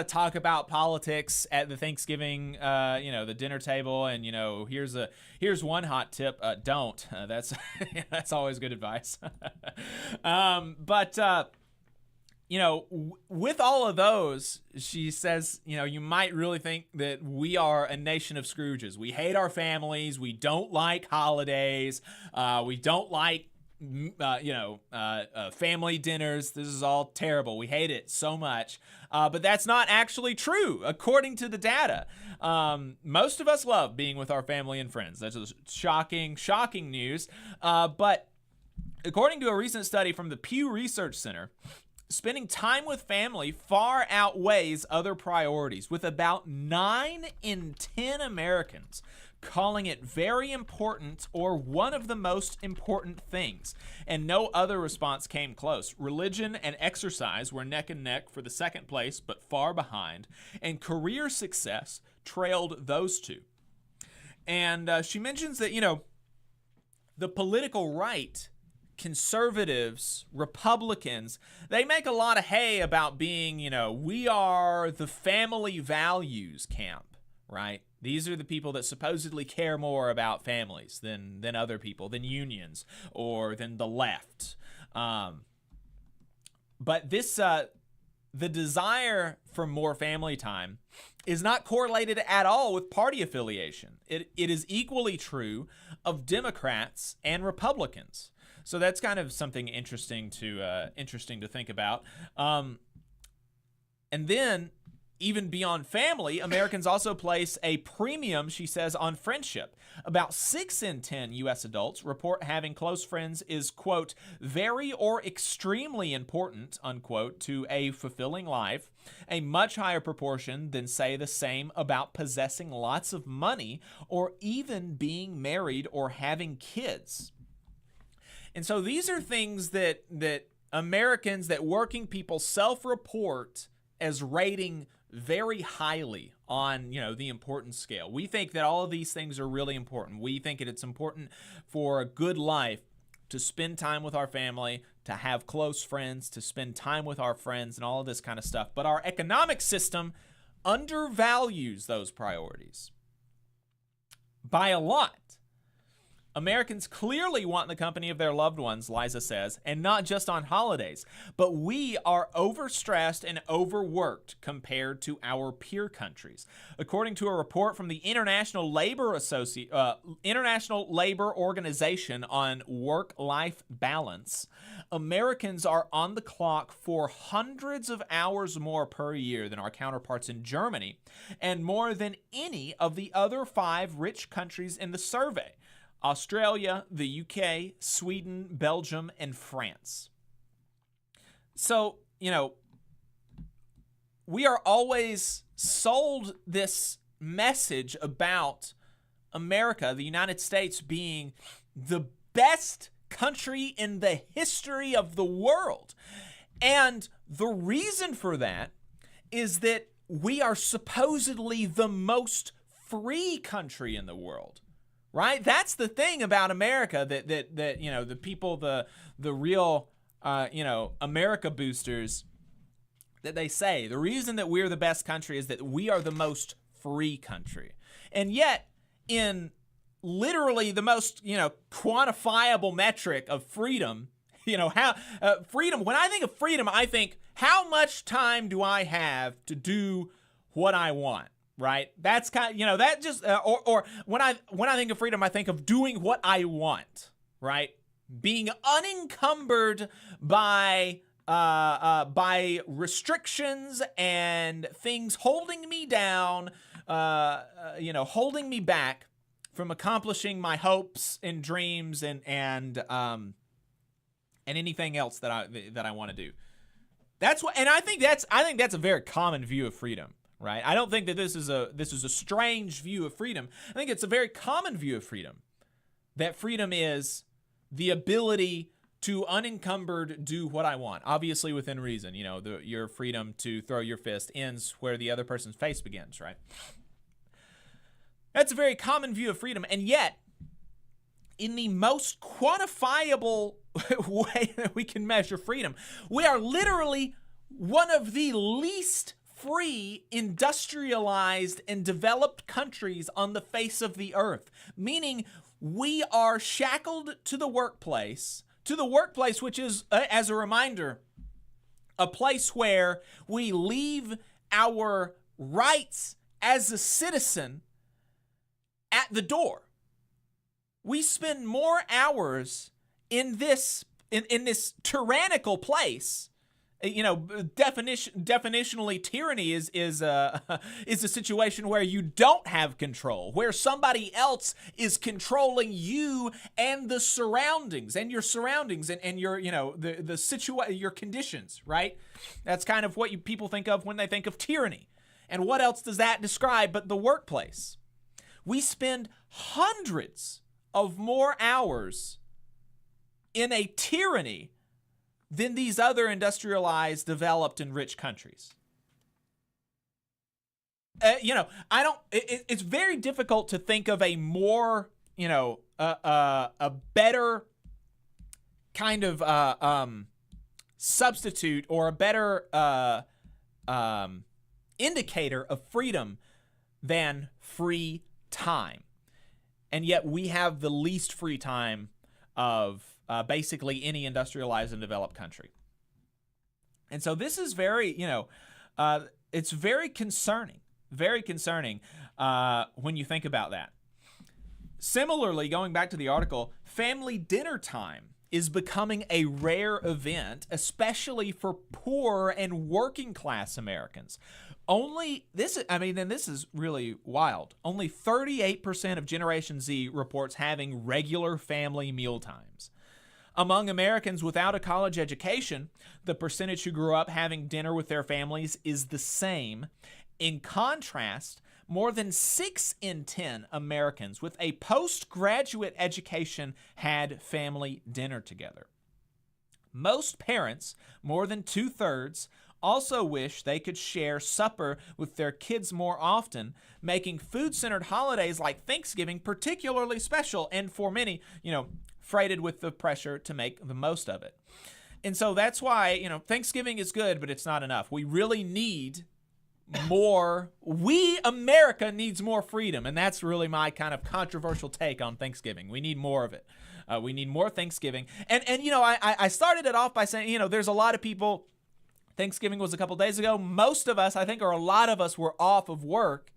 talk about politics at the Thanksgiving, the dinner table. And, here's one hot tip. Don't. That's always good advice. With all of those, she says, you might really think that we are a nation of Scrooges. We hate our families. We don't like holidays. We don't like family dinners. This is all terrible. We hate it so much. But that's not actually true, according to the data. Most of us love being with our family and friends. That's shocking news. But according to a recent study from the Pew Research Center, spending time with family far outweighs other priorities, with about 9 in 10 Americans calling it very important or one of the most important things, and no other response came close. Religion and exercise were neck and neck for the second place, but far behind, and career success trailed those two. And she mentions that, the political right, conservatives, Republicans, they make a lot of hay about being, we are the family values camp, right? These are the people that supposedly care more about families than other people, than unions, or than the left. But this, the desire for more family time is not correlated at all with party affiliation. It is equally true of Democrats and Republicans. So that's kind of something interesting to think about. And then, even beyond family, Americans also place a premium, she says, on friendship. About 6 in 10 U.S. adults report having close friends is, quote, very or extremely important, unquote, to a fulfilling life, a much higher proportion than say the same about possessing lots of money or even being married or having kids. And so these are things that Americans, that working people self-report as rating very highly on, the importance scale. We think that all of these things are really important. We think that it's important for a good life to spend time with our family, to have close friends, to spend time with our friends, and all of this kind of stuff. But our economic system undervalues those priorities by a lot. Americans clearly want the company of their loved ones, Liza says, and not just on holidays. But we are overstressed and overworked compared to our peer countries. According to a report from the International Labor Organization on work-life balance, Americans are on the clock for hundreds of hours more per year than our counterparts in Germany, and more than any of the other 5 rich countries in the survey: Australia, the UK, Sweden, Belgium, and France. So, we are always sold this message about America, the United States, being the best country in the history of the world. And the reason for that is that we are supposedly the most free country in the world. Right? That's the thing about America that the people, the real, America boosters, that they say the reason that we're the best country is that we are the most free country. And yet, in literally the most, quantifiable metric of freedom, freedom, when I think of freedom, I think, how much time do I have to do what I want? Right? That's kind of, that just, or when I think of freedom, I think of doing what I want, right? Being unencumbered by restrictions and things holding me down, holding me back from accomplishing my hopes and dreams and anything else that I want to do. That's what, and I think that's a very common view of freedom. Right? I don't think that this is a strange view of freedom. I think it's a very common view of freedom. That freedom is the ability to unencumbered do what I want, obviously within reason. Your freedom to throw your fist ends where the other person's face begins, right? That's a very common view of freedom, and yet, in the most quantifiable way that we can measure freedom, we are literally one of the least free, industrialized, and developed countries on the face of the earth, meaning we are shackled to the workplace, which is, as a reminder, a place where we leave our rights as a citizen at the door. We spend more hours in this tyrannical place. Definitionally, tyranny is a situation where you don't have control, where somebody else is controlling you and the surroundings and your your conditions, right? That's kind of what people think of when they think of tyranny. And what else does that describe but the workplace? We spend hundreds of more hours in a tyranny than these other industrialized, developed, and rich countries. It's very difficult to think of a more, a better kind of substitute or a better indicator of freedom than free time. And yet we have the least free time of basically any industrialized and developed country. And so this is very, it's very concerning when you think about that. Similarly, going back to the article, family dinner time is becoming a rare event, especially for poor and working class Americans. This is really wild. Only 38% of Generation Z reports having regular family meal times. Among Americans without a college education, the percentage who grew up having dinner with their families is the same. In contrast, more than 6 in 10 Americans with a postgraduate education had family dinner together. Most parents, more than 2/3, also wish they could share supper with their kids more often, making food-centered holidays like Thanksgiving particularly special, and for many, freighted with the pressure to make the most of it. And so that's why, Thanksgiving is good, but it's not enough. We really need more. America needs more freedom, and that's really my kind of controversial take on Thanksgiving. We need more of it. We need more Thanksgiving. And I started it off by saying, there's a lot of people. Thanksgiving was a couple days ago. Most of us, I think, or a lot of us were off of work.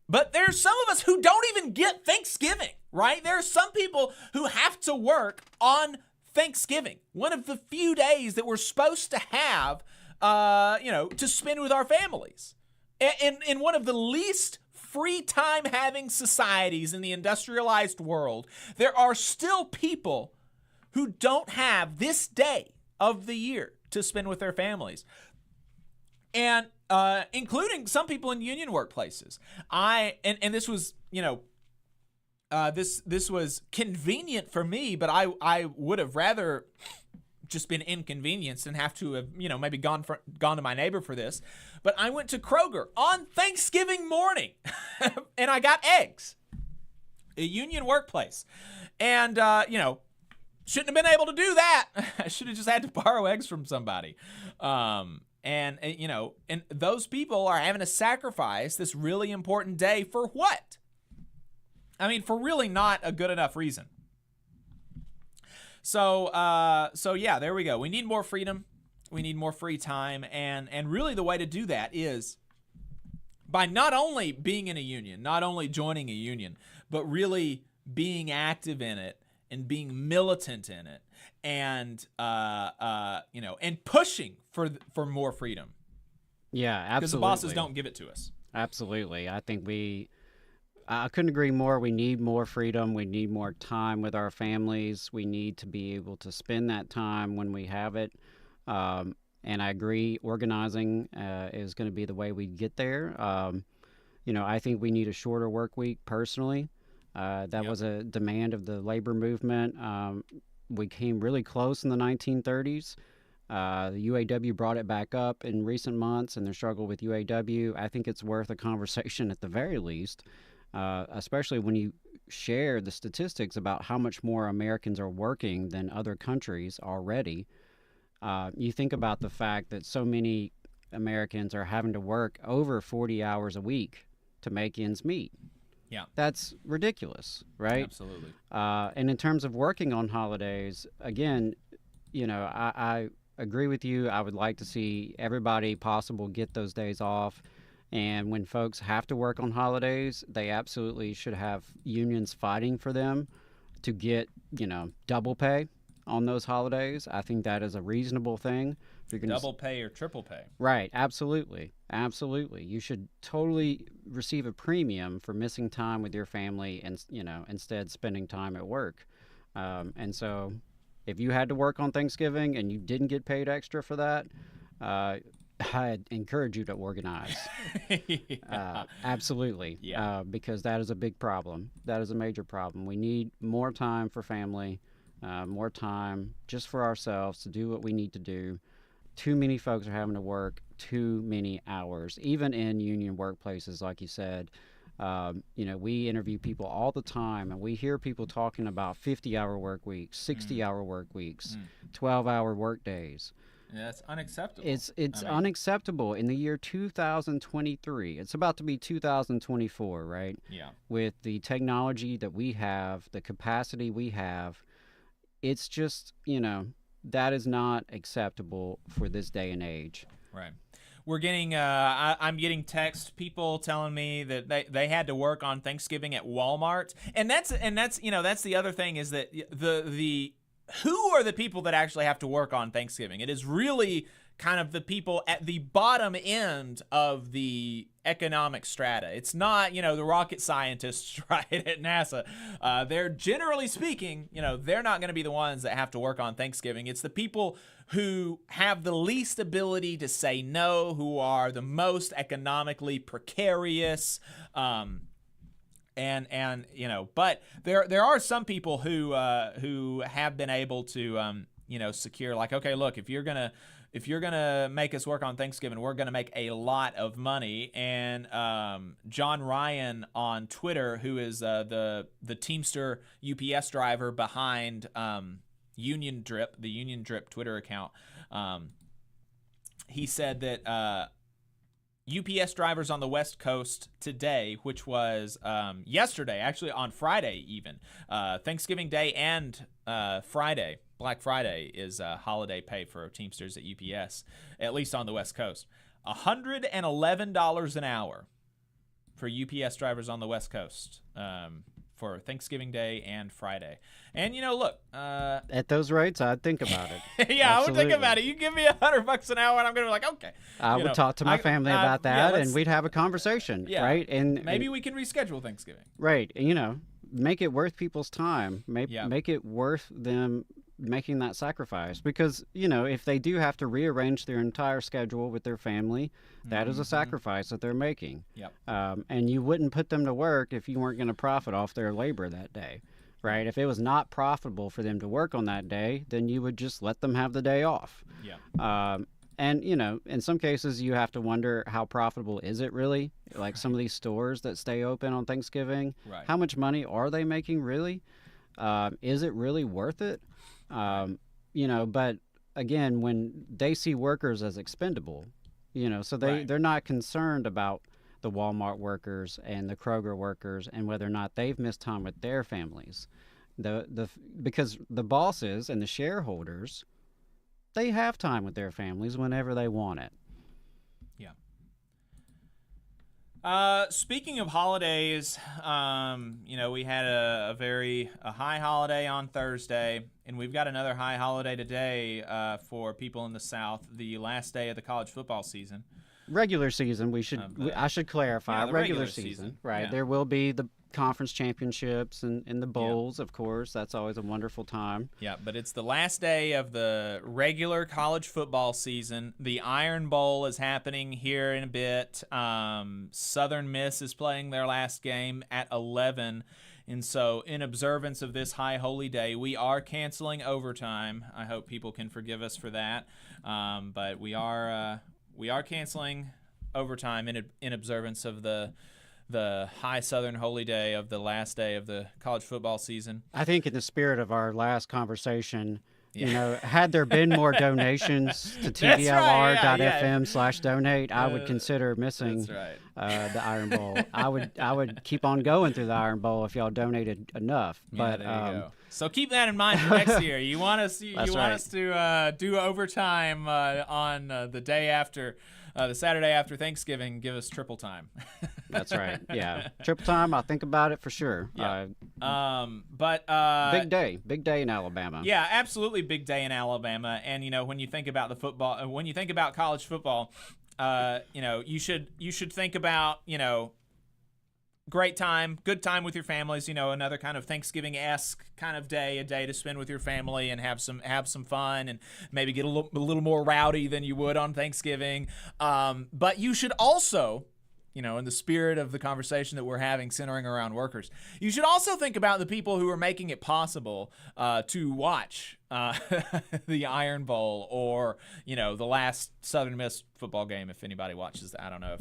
But there's some of us who don't even get Thanksgiving, right? There are some people who have to work on Thanksgiving, one of the few days that we're supposed to have, to spend with our families. In one of the least free time having societies in the industrialized world, there are still people who don't have this day of the year to spend with their families. And including some people in union workplaces. This was, this was convenient for me, but I would have rather just been inconvenienced and have to have, maybe gone to my neighbor for this. But I went to Kroger on Thanksgiving morning and I got eggs, a union workplace. And, shouldn't have been able to do that. I should have just had to borrow eggs from somebody. And those people are having to sacrifice this really important day for what? I mean, for really not a good enough reason. So yeah, there we go. We need more freedom. We need more free time. And really the way to do that is by not only being in a union, not only joining a union, but really being active in it and being militant in it. And and pushing for more freedom. Yeah, absolutely. Because the bosses don't give it to us. Absolutely. I think I couldn't agree more. We need more freedom. We need more time with our families. We need to be able to spend that time when we have it. And I agree, organizing is going to be the way we get there. I think we need a shorter work week personally. That was a demand of the labor movement. We came really close in the 1930s. The UAW brought it back up in recent months and their struggle with UAW. I think it's worth a conversation at the very least, especially when you share the statistics about how much more Americans are working than other countries already. You think about the fact that so many Americans are having to work over 40 hours a week to make ends meet. Yeah. That's ridiculous, right? Absolutely. And in terms of working on holidays, again, I agree with you. I would like to see everybody possible get those days off. And when folks have to work on holidays, they absolutely should have unions fighting for them to get, double pay on those holidays. I think that is a reasonable thing. Double pay or triple pay. Right. Absolutely. Absolutely. You should totally receive a premium for missing time with your family and, instead spending time at work. And so if you had to work on Thanksgiving and you didn't get paid extra for that, I'd encourage you to organize. Absolutely. Yeah. Because that is a big problem. That is a major problem. We need more time for family, more time just for ourselves to do what we need to do. Too many folks are having to work too many hours, even in union workplaces, like you said. We interview people all the time, and we hear people talking about 50-hour work weeks, 60-hour work weeks, 12-hour work days. Yeah, that's unacceptable. It's unacceptable in the year 2023. It's about to be 2024, right? Yeah. With the technology that we have, the capacity we have, it's just, that is not acceptable for this day and age. Right. We're getting, I'm getting text people telling me that they had to work on Thanksgiving at Walmart, and that's the other thing is that the who are the people that actually have to work on Thanksgiving? It is really kind of the people at the bottom end of the economic strata. It's not, the rocket scientists, right, at NASA. They're generally speaking, they're not going to be the ones that have to work on Thanksgiving. It's the people who have the least ability to say no, who are the most economically precarious, but there are some people who have been able to secure, like, okay, look, if you're gonna make us work on Thanksgiving, we're gonna make a lot of money. And John Ryan on Twitter, who is the Teamster UPS driver behind Union Drip, the Union Drip Twitter account, he said that UPS drivers on the West Coast today, which was yesterday, actually on Friday even, Thanksgiving Day and Friday, Black Friday is holiday pay for Teamsters at UPS, at least on the West Coast. $111 an hour for UPS drivers on the West Coast for Thanksgiving Day and Friday. And, look. At those rates, I'd think about it. Yeah, Absolutely. I would think about it. You give me $100 an hour, and I'm going to be like, okay. I would talk to my family about that, and we'd have a conversation, right? And maybe we can reschedule Thanksgiving. Right. Make it worth people's time. Make it worth them making that sacrifice, because if they do have to rearrange their entire schedule with their family, that is a sacrifice that they're making. And you wouldn't put them to work if you weren't going to profit off their labor that day, right? If it was not profitable for them to work on that day, then you would just let them have the day off. And in some cases you have to wonder, how profitable is it really? Like some of these stores that stay open on Thanksgiving, how much money are they making really? Is it really worth it? But again, when they see workers as expendable, so they're not concerned about the Walmart workers and the Kroger workers and whether or not they've missed time with their families. Because the bosses and the shareholders, they have time with their families whenever they want it. Speaking of holidays, we had a high holiday on Thursday, and we've got another high holiday today for people in the South, the last day of the college football season. Regular season, I should clarify. Regular season, right? There will be the conference championships and the bowls, of course. That's always a wonderful time. Yeah, but it's the last day of the regular college football season. The Iron Bowl is happening here in a bit. Southern Miss is playing their last game at 11. And so in observance of this high holy day, we are canceling overtime. I hope people can forgive us for that. But we are canceling overtime in observance of the high Southern holy day of the last day of the college football season. I think in the spirit of our last conversation, had there been more donations to TVLR.fm/donate, I would consider missing the Iron Bowl. I would keep on going through the Iron Bowl if y'all donated enough. But there you go. So keep that in mind for next year. You want us to do overtime on the day after. The Saturday after Thanksgiving, give us triple time. That's right. Yeah, triple time. I'll think about it for sure. Yeah. Big day in Alabama. Yeah, absolutely big day in Alabama. And when you think about when you think about college football, you should think about great time, good time with your families. Another kind of Thanksgiving-esque kind of day, a day to spend with your family and have some fun and maybe get a little more rowdy than you would on Thanksgiving. But you should also, in the spirit of the conversation that we're having centering around workers, you should also think about the people who are making it possible to watch the Iron Bowl or, the last Southern Miss football game, if anybody watches that. I don't know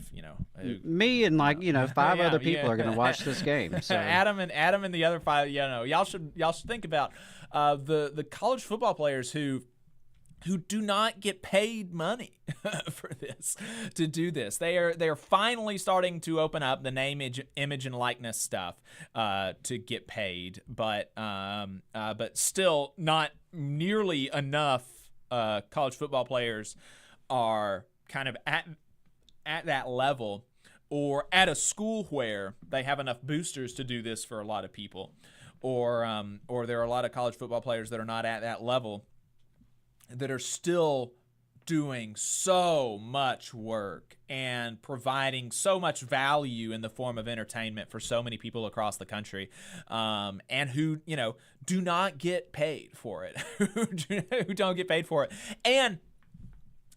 if, me and 5 other people are going to watch this game. So Adam and the other 5, y'all should think about the college football players who do not get paid money for this, to do this. They are finally starting to open up the name, image, and likeness stuff to get paid, but still not nearly enough. College football players are kind of at that level, or at a school where they have enough boosters to do this for a lot of people, or there are a lot of college football players that are not at that level that are still doing so much work and providing so much value in the form of entertainment for so many people across the country, and who, do not get paid for it, who don't get paid for it. And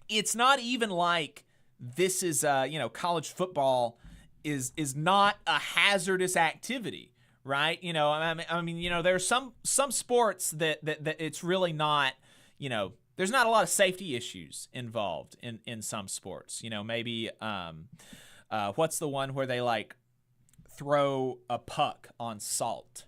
it's not even like this is, college football is not a hazardous activity, right? I mean, there's some sports that it's really not, there's not a lot of safety issues involved in some sports. Maybe what's the one where they like throw a puck on salt?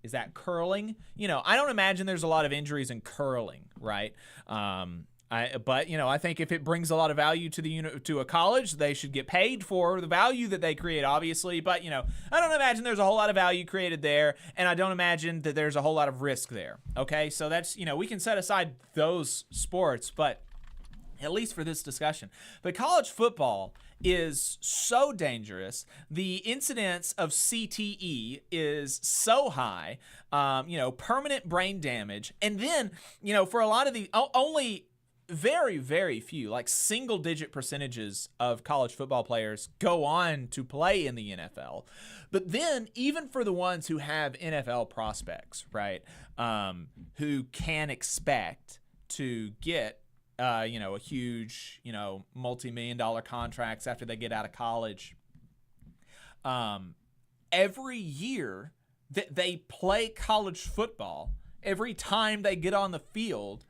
Is that curling? I don't imagine there's a lot of injuries in curling, right? But I think if it brings a lot of value to a college, they should get paid for the value that they create, obviously. But I don't imagine there's a whole lot of value created there, and I don't imagine that there's a whole lot of risk there. Okay, so that's we can set aside those sports, but at least for this discussion, but college football is so dangerous. The incidence of CTE is so high. Permanent brain damage, and then for a lot of the only very, very few, like single-digit percentages of college football players go on to play in the NFL. But then, even for the ones who have NFL prospects, right, who can expect to get, a huge, multi-million-dollar contracts after they get out of college, every year that they play college football, every time they get on the field,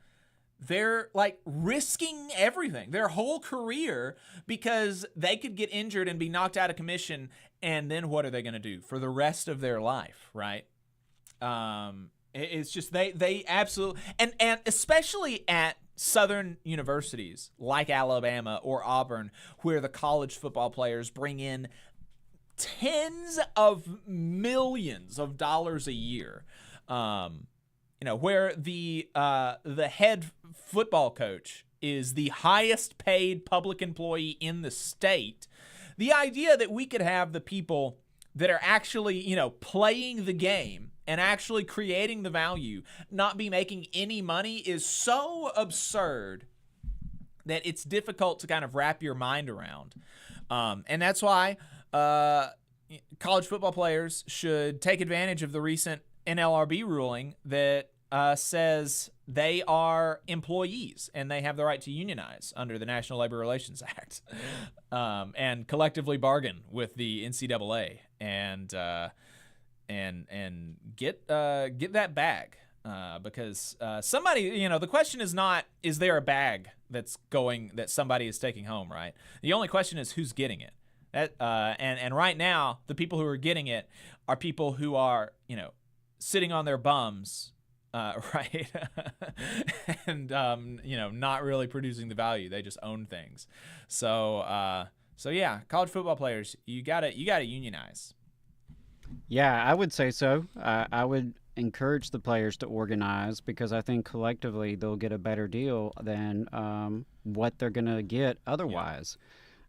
they're like risking everything, their whole career, because they could get injured and be knocked out of commission. And then what are they going to do for the rest of their life? Right. It's just, they absolutely, and especially at Southern universities like Alabama or Auburn, where the college football players bring in tens of millions of dollars a year. Where the head football coach is the highest paid public employee in the state, the idea that we could have the people that are actually, playing the game and actually creating the value not be making any money is so absurd that it's difficult to kind of wrap your mind around. And that's why college football players should take advantage of the recent NLRB ruling that says they are employees and they have the right to unionize under the National Labor Relations Act, and collectively bargain with the NCAA and get that bag, because somebody, the question is not, is there a bag that somebody is taking home, right? The only question is who's getting it. And right now the people who are getting it are people who are sitting on their bums. Right. And, not really producing the value. They just own things. So yeah, college football players, you gotta unionize. Yeah, I would say so. I would encourage the players to organize, because I think collectively they'll get a better deal than what they're going to get otherwise.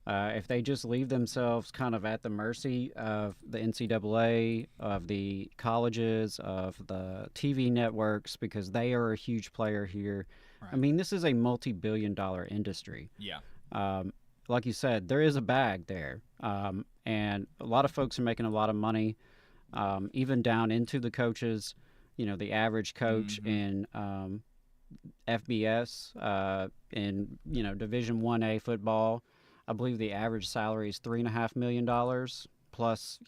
Yeah. If they just leave themselves kind of at the mercy of the NCAA, of the colleges, of the TV networks, because they are a huge player here. Right. I mean, this is a multi-billion-dollar industry. Yeah. Like you said, there is a bag there. And a lot of folks are making a lot of money, even down into the coaches. The average coach in FBS, in, Division 1A football, I believe the average salary is $3.5 million, plus,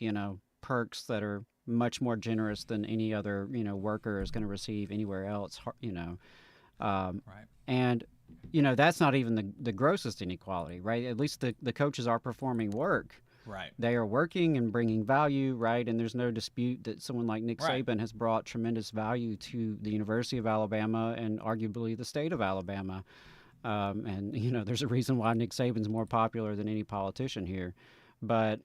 perks that are much more generous than any other, worker is going to receive anywhere else, Right. And, that's not even the grossest inequality, right? At least the coaches are performing work. Right. They are working and bringing value, right? And there's no dispute that someone like Nick Saban has brought tremendous value to the University of Alabama and arguably the state of Alabama. And, there's a reason why Nick Saban's more popular than any politician here. But,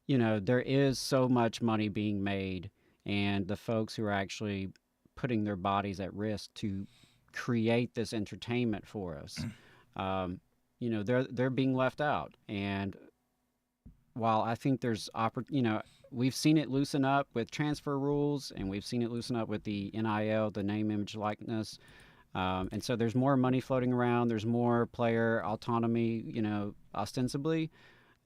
there is so much money being made, and the folks who are actually putting their bodies at risk to create this entertainment for us, they're being left out. And while I think there's, we've seen it loosen up with transfer rules, and we've seen it loosen up with the NIL, the name, image, likeness. And so there's more money floating around. There's more player autonomy, ostensibly.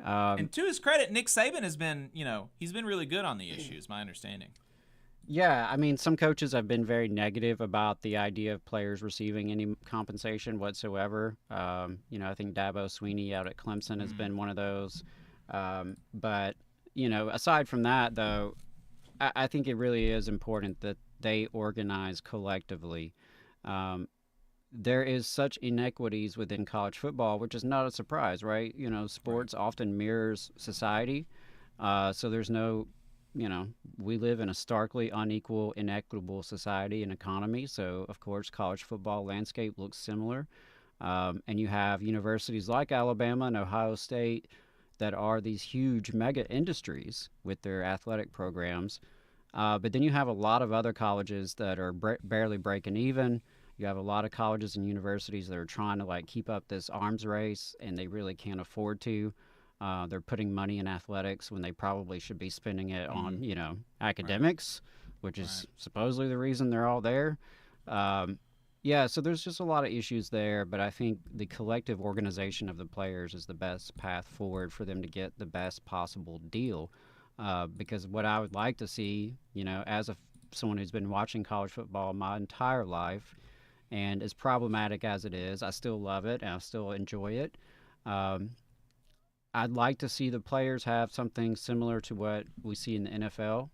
And to his credit, Nick Saban has been, he's been really good on the issue, is my understanding. Yeah, I mean, some coaches have been very negative about the idea of players receiving any compensation whatsoever. I think Dabo Swinney out at Clemson has been one of those. But, aside from that, though, I think it really is important that they organize collectively. There is such inequities within college football, which is not a surprise, right? Sports often mirrors society. So there's no, we live in a starkly unequal, inequitable society and economy. So, of course, college football landscape looks similar. And you have universities like Alabama and Ohio State that are these huge mega industries with their athletic programs. But then you have a lot of other colleges that are barely breaking even. You have a lot of colleges and universities that are trying to keep up this arms race, and they really can't afford to. They're putting money in athletics when they probably should be spending it on, academics, which is supposedly the reason they're all there. So there's just a lot of issues there, but I think the collective organization of the players is the best path forward for them to get the best possible deal. Because what I would like to see, as someone who's been watching college football my entire life, and as problematic as it is, I still love it and I still enjoy it. I'd like to see the players have something similar to what we see in the NFL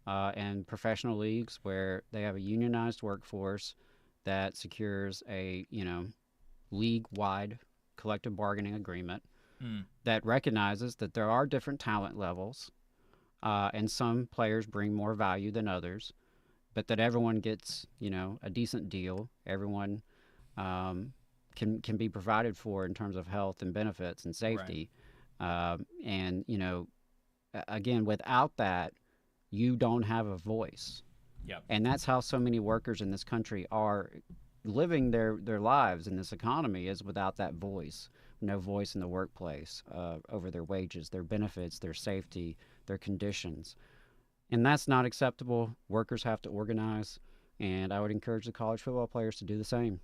and professional leagues, where they have a unionized workforce that secures a, league-wide collective bargaining agreement that recognizes that there are different talent levels, and some players bring more value than others, but that everyone gets, a decent deal. Everyone can be provided for in terms of health and benefits and safety. And, again, without that, you don't have a voice. Yep. And that's how so many workers in this country are living their lives in this economy, is without that voice. No voice in the workplace over their wages, their benefits, their safety, their conditions. And that's not acceptable. Workers have to organize, and I would encourage the college football players to do the same.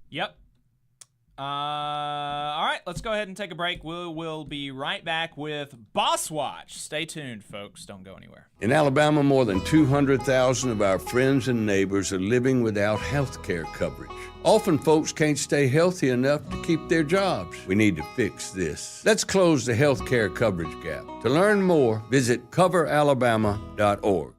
Yep. All right, let's go ahead and take a break. We'll be right back with Boss Watch. Stay tuned, folks. Don't go anywhere. In Alabama, more than 200,000 of our friends and neighbors are living without health care coverage. Often folks can't stay healthy enough to keep their jobs. We need to fix this. Let's close the health care coverage gap. To learn more, visit coveralabama.org.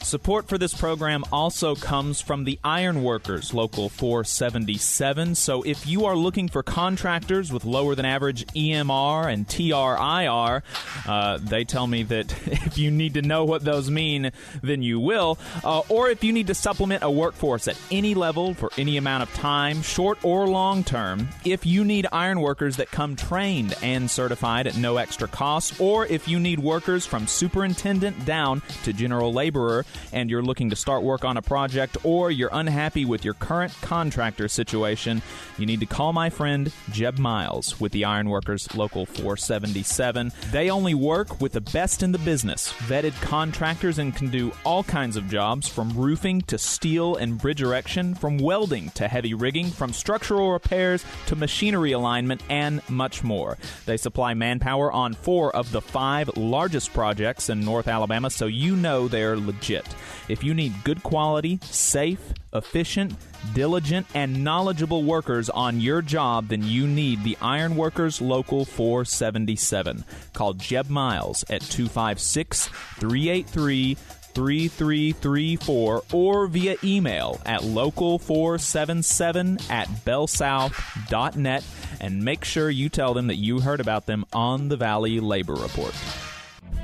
Support for this program also comes from the Iron Workers, Local 477. So if you are looking for contractors with lower than average EMR and TRIR, they tell me that if you need to know what those mean, then you will. Or if you need to supplement a workforce at any level for any amount of time, short or long term, if you need iron workers that come trained and certified at no extra cost, or if you need workers from superintendent down to general laborer, and you're looking to start work on a project, or you're unhappy with your current contractor situation, you need to call my friend Jeb Miles with the Ironworkers Local 477. They only work with the best in the business, vetted contractors, and can do all kinds of jobs, from roofing to steel and bridge erection, from welding to heavy rigging, from structural repairs to machinery alignment, and much more. They supply manpower on 4 of the 5 largest projects in North Alabama, so you know they're legit. If you need good quality, safe, efficient, diligent, and knowledgeable workers on your job, then you need the Ironworkers Local 477. Call Jeb Miles at 256-383-3334 or via email at local477@bellsouth.net, and make sure you tell them that you heard about them on the Valley Labor Report.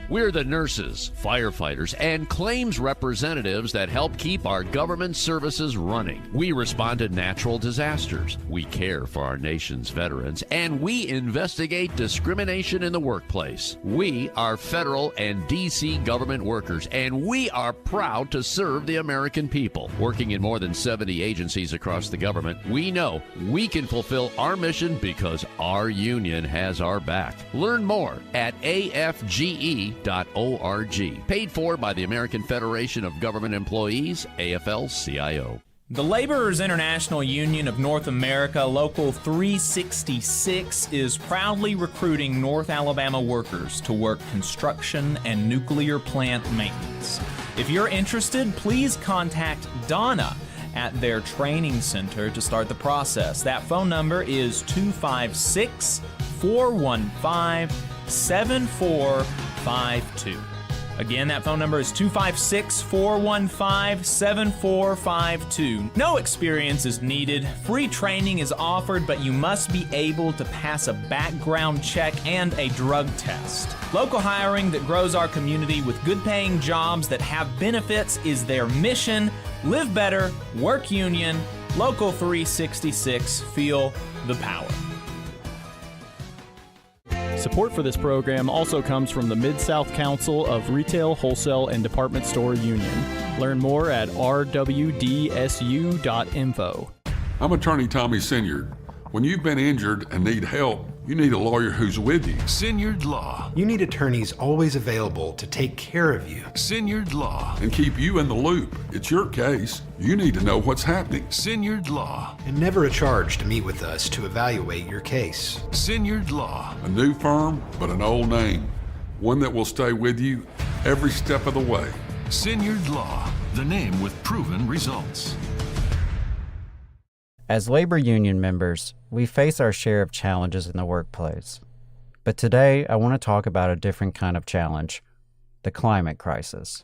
We're the nurses, firefighters, and claims representatives that help keep our government services running. We respond to natural disasters. We care for our nation's veterans, and we investigate discrimination in the workplace. We are federal and D.C. government workers, and we are proud to serve the American people. Working in more than 70 agencies across the government, we know we can fulfill our mission because our union has our back. Learn more at afge.org. Paid for by the American Federation of Government Employees, AFL-CIO. The Laborers International Union of North America, Local 366, is proudly recruiting North Alabama workers to work construction and nuclear plant maintenance. If you're interested, please contact Donna at their training center to start the process. That phone number is 256-415-7452. Again, that phone number is 256-415-7452. No experience is needed. Free training is offered, but you must be able to pass a background check and a drug test. Local hiring that grows our community with good-paying jobs that have benefits is their mission. Live better, work union, Local 366, feel the power. Support for this program also comes from the Mid-South Council of Retail, Wholesale, and Department Store Union. Learn more at rwdsu.info. I'm Attorney Tommy Sinyard. When you've been injured and need help, you need a lawyer who's with you. Sinyard Law. You need attorneys always available to take care of you. Sinyard Law. And keep you in the loop. It's your case. You need to know what's happening. Sinyard Law. And never a charge to meet with us to evaluate your case. Sinyard Law. A new firm, but an old name. One that will stay with you every step of the way. Sinyard Law. The name with proven results. As labor union members, we face our share of challenges in the workplace. But today, I want to talk about a different kind of challenge, the climate crisis.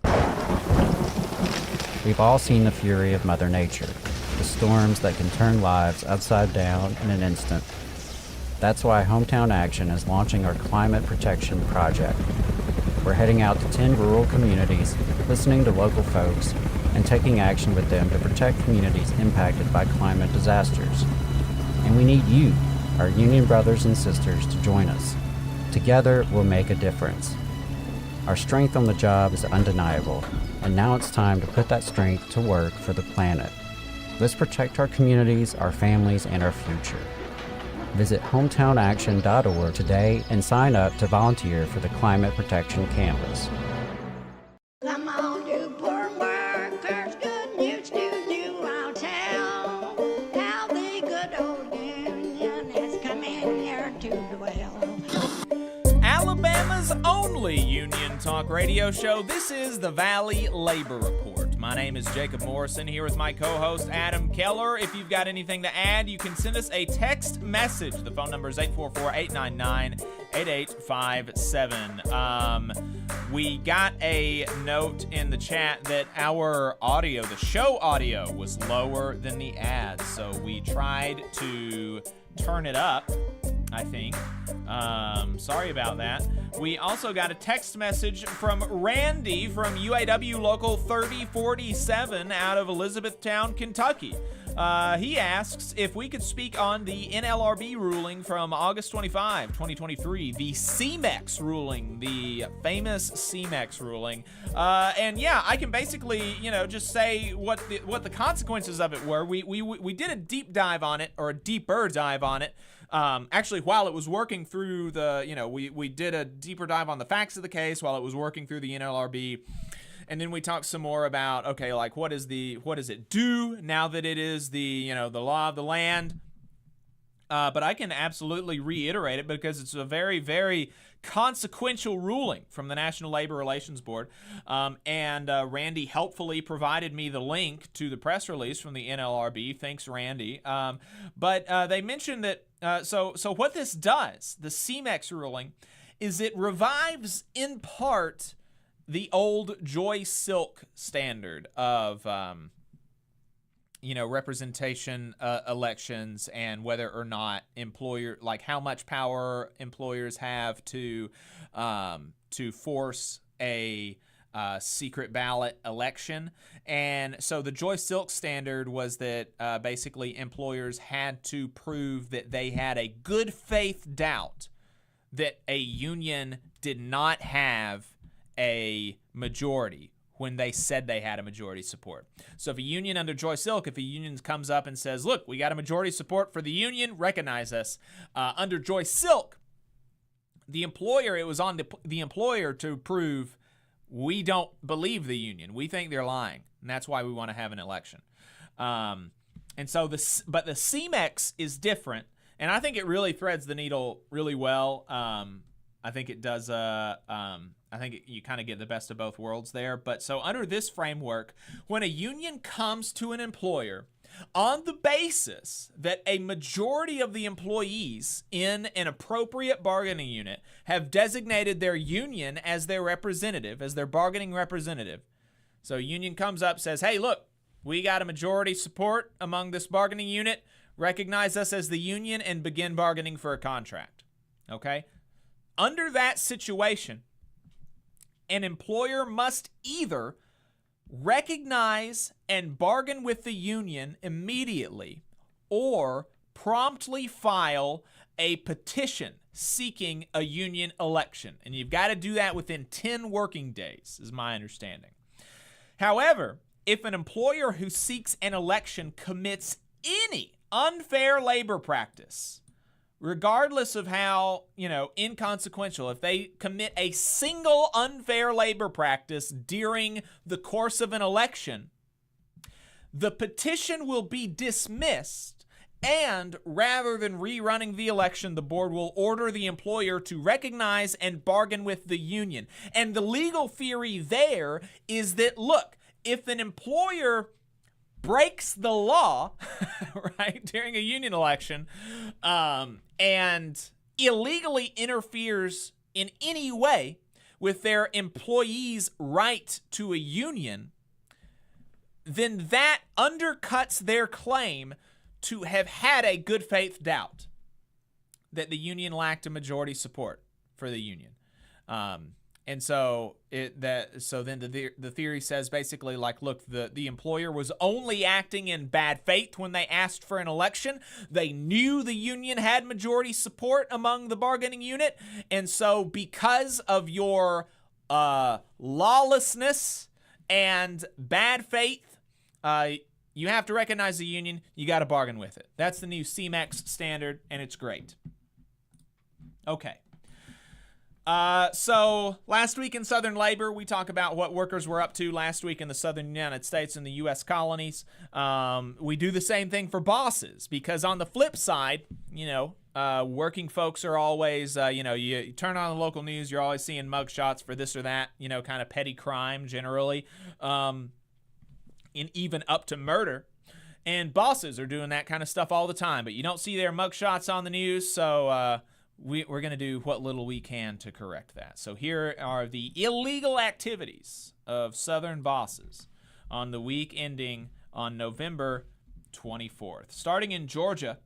We've all seen the fury of Mother Nature, the storms that can turn lives upside down in an instant. That's why Hometown Action is launching our Climate Protection Project. We're heading out to 10 rural communities, listening to local folks, and taking action with them to protect communities impacted by climate disasters. And we need you, our union brothers and sisters, to join us. Together, we'll make a difference. Our strength on the job is undeniable, and now it's time to put that strength to work for the planet. Let's protect our communities, our families, and our future. Visit hometownaction.org today and sign up to volunteer for the Climate Protection Canvas. Come on, you poor workers, good news to you I'll tell. How the good old union has come in here to dwell. Alabama's only union talk radio show. This is the Valley Labor Report. My name is Jacob Morrison, here with my co-host Adam Keller. If you've got anything to add, you can send us a text message. The phone number is 844-899-8857. We got a note in the chat that our audio, the show audio, was lower than the ads, so we tried to turn it up, I think. Sorry about that. We also got a text message from Randy from UAW Local 3047 out of Elizabethtown, Kentucky. He asks if we could speak on the NLRB ruling from August 25, 2023, the CMEX ruling, the famous CMEX ruling. And yeah, I can basically, just say what the consequences of it were. We did a deep dive on it, or a deeper dive on it. Actually, while it was working through the, we did a deeper dive on the facts of the case while it was working through the NLRB. And then we talked some more about, okay, like what does it do now that it is the law of the land? But I can absolutely reiterate it because it's a very, very consequential ruling from the National Labor Relations Board. And Randy helpfully provided me the link to the press release from the NLRB. Thanks, Randy. But they mentioned that, so what this does, the CMEX ruling, is it revives in part the old Joy Silk standard of representation elections and whether or not how much power employers have to force a secret ballot election. And so the Joyce Silk standard was that basically employers had to prove that they had a good faith doubt that a union did not have a majority when they said they had a majority support. So if a union under Joyce Silk, if a union comes up and says, look, we got a majority support for the union, recognize us. Under Joyce Silk, it was on the employer to prove we don't believe the union. We think they're lying, and that's why we want to have an election. But the CMEX is different, and I think it really threads the needle really well. I think it does. You kind of get the best of both worlds there. But so under this framework, when a union comes to an employer on the basis that a majority of the employees in an appropriate bargaining unit have designated their union as their representative, as their bargaining representative. So a union comes up, says, hey, look, we got a majority support among this bargaining unit. Recognize us as the union and begin bargaining for a contract. Okay? Under that situation, an employer must either recognize and bargain with the union immediately or promptly file a petition seeking a union election. And you've got to do that within 10 working days, is my understanding. However, if an employer who seeks an election commits any unfair labor practice, regardless of how, inconsequential, if they commit a single unfair labor practice during the course of an election, the petition will be dismissed, and rather than rerunning the election, the board will order the employer to recognize and bargain with the union. And the legal theory there is that, look, if an employer breaks the law, right, during a union election, and illegally interferes in any way with their employees' right to a union, then that undercuts their claim to have had a good faith doubt that the union lacked a majority support for the union. And so then the theory says basically, like, look, the employer was only acting in bad faith when they asked for an election. They knew the union had majority support among the bargaining unit, and so because of your lawlessness and bad faith, you have to recognize the union. You got to bargain with it. That's the new CMEX standard, and it's great. Okay. So last week in Southern Labor, we talk about what workers were up to last week in the Southern United States and the U.S. colonies. We do the same thing for bosses, because on the flip side, working folks are always, you turn on the local news, you're always seeing mugshots for this or that, kind of petty crime generally, and even up to murder. And bosses are doing that kind of stuff all the time, but you don't see their mugshots on the news, so we're going to do what little we can to correct that. So here are the illegal activities of Southern bosses on the week ending on November 24th. Starting in Georgia,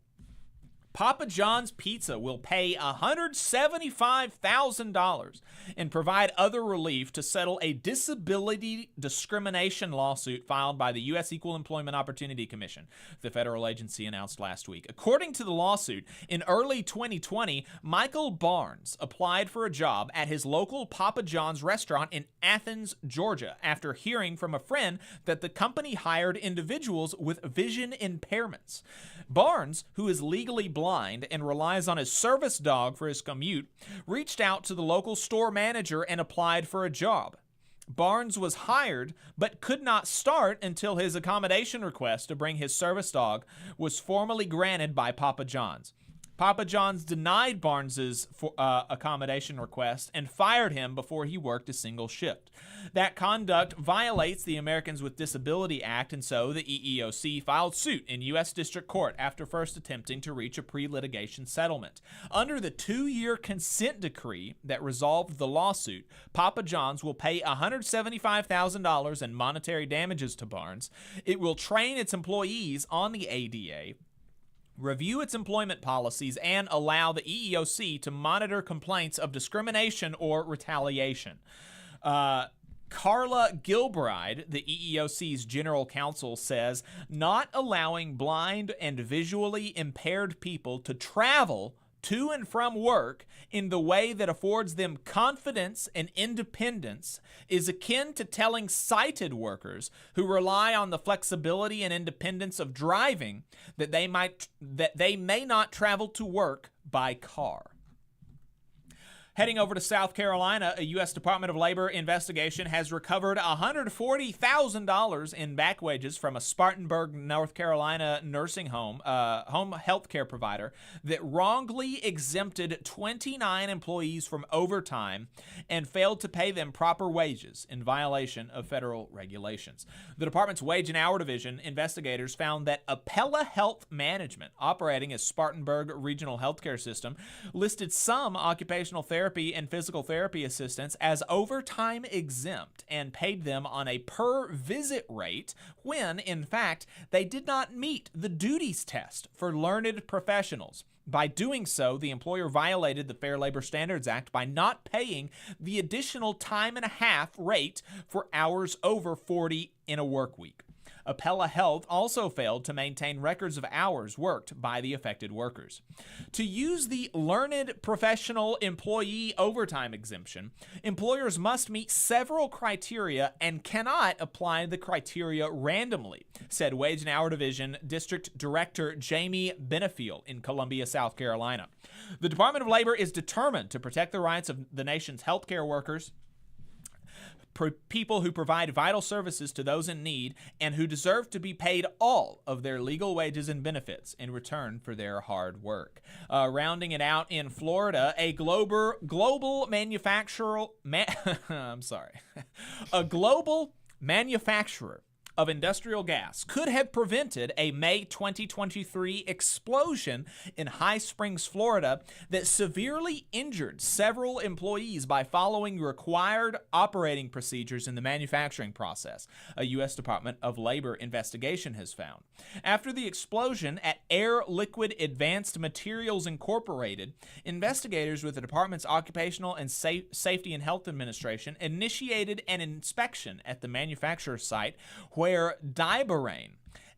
Papa John's Pizza will pay $175,000 and provide other relief to settle a disability discrimination lawsuit filed by the U.S. Equal Employment Opportunity Commission, the federal agency announced last week. According to the lawsuit, in early 2020, Michael Barnes applied for a job at his local Papa John's restaurant in Athens, Georgia, after hearing from a friend that the company hired individuals with vision impairments. Barnes, who is legally blind and relies on his service dog for his commute, reached out to the local store manager and applied for a job. Barnes was hired but could not start until his accommodation request to bring his service dog was formally granted by Papa John's. Papa John's denied Barnes's accommodation request and fired him before he worked a single shift. That conduct violates the Americans with Disability Act, and so the EEOC filed suit in U.S. District Court after first attempting to reach a pre-litigation settlement. Under the 2-year consent decree that resolved the lawsuit, Papa John's will pay $175,000 in monetary damages to Barnes. It will train its employees on the ADA, review its employment policies, and allow the EEOC to monitor complaints of discrimination or retaliation. Carla Gilbride, the EEOC's general counsel, says not allowing blind and visually impaired people to travel to and from work in the way that affords them confidence and independence is akin to telling sighted workers who rely on the flexibility and independence of driving that they may not travel to work by car. Heading over to South Carolina, a U.S. Department of Labor investigation has recovered $140,000 in back wages from a Spartanburg, North Carolina nursing home health care provider that wrongly exempted 29 employees from overtime and failed to pay them proper wages in violation of federal regulations. The department's Wage and Hour Division investigators found that Appella Health Management, operating as Spartanburg Regional Healthcare System, listed some occupational therapy and physical therapy assistants as overtime exempt and paid them on a per visit rate when, in fact, they did not meet the duties test for learned professionals. By doing so, the employer violated the Fair Labor Standards Act by not paying the additional time and a half rate for hours over 40 in a work week. Appella Health also failed to maintain records of hours worked by the affected workers. To use the learned professional employee overtime exemption, employers must meet several criteria and cannot apply the criteria randomly, said Wage and Hour Division District Director Jamie Benefiel in Columbia, South Carolina. The Department of Labor is determined to protect the rights of the nation's healthcare workers, people who provide vital services to those in need and who deserve to be paid all of their legal wages and benefits in return for their hard work. Rounding it out in Florida, a global manufacturer of industrial gas could have prevented a May 2023 explosion in High Springs, Florida, that severely injured several employees by following required operating procedures in the manufacturing process, a U.S. Department of Labor investigation has found. After the explosion at Air Liquid Advanced Materials Incorporated, investigators with the department's Occupational and Safety and Health Administration initiated an inspection at the manufacturer site where diborane,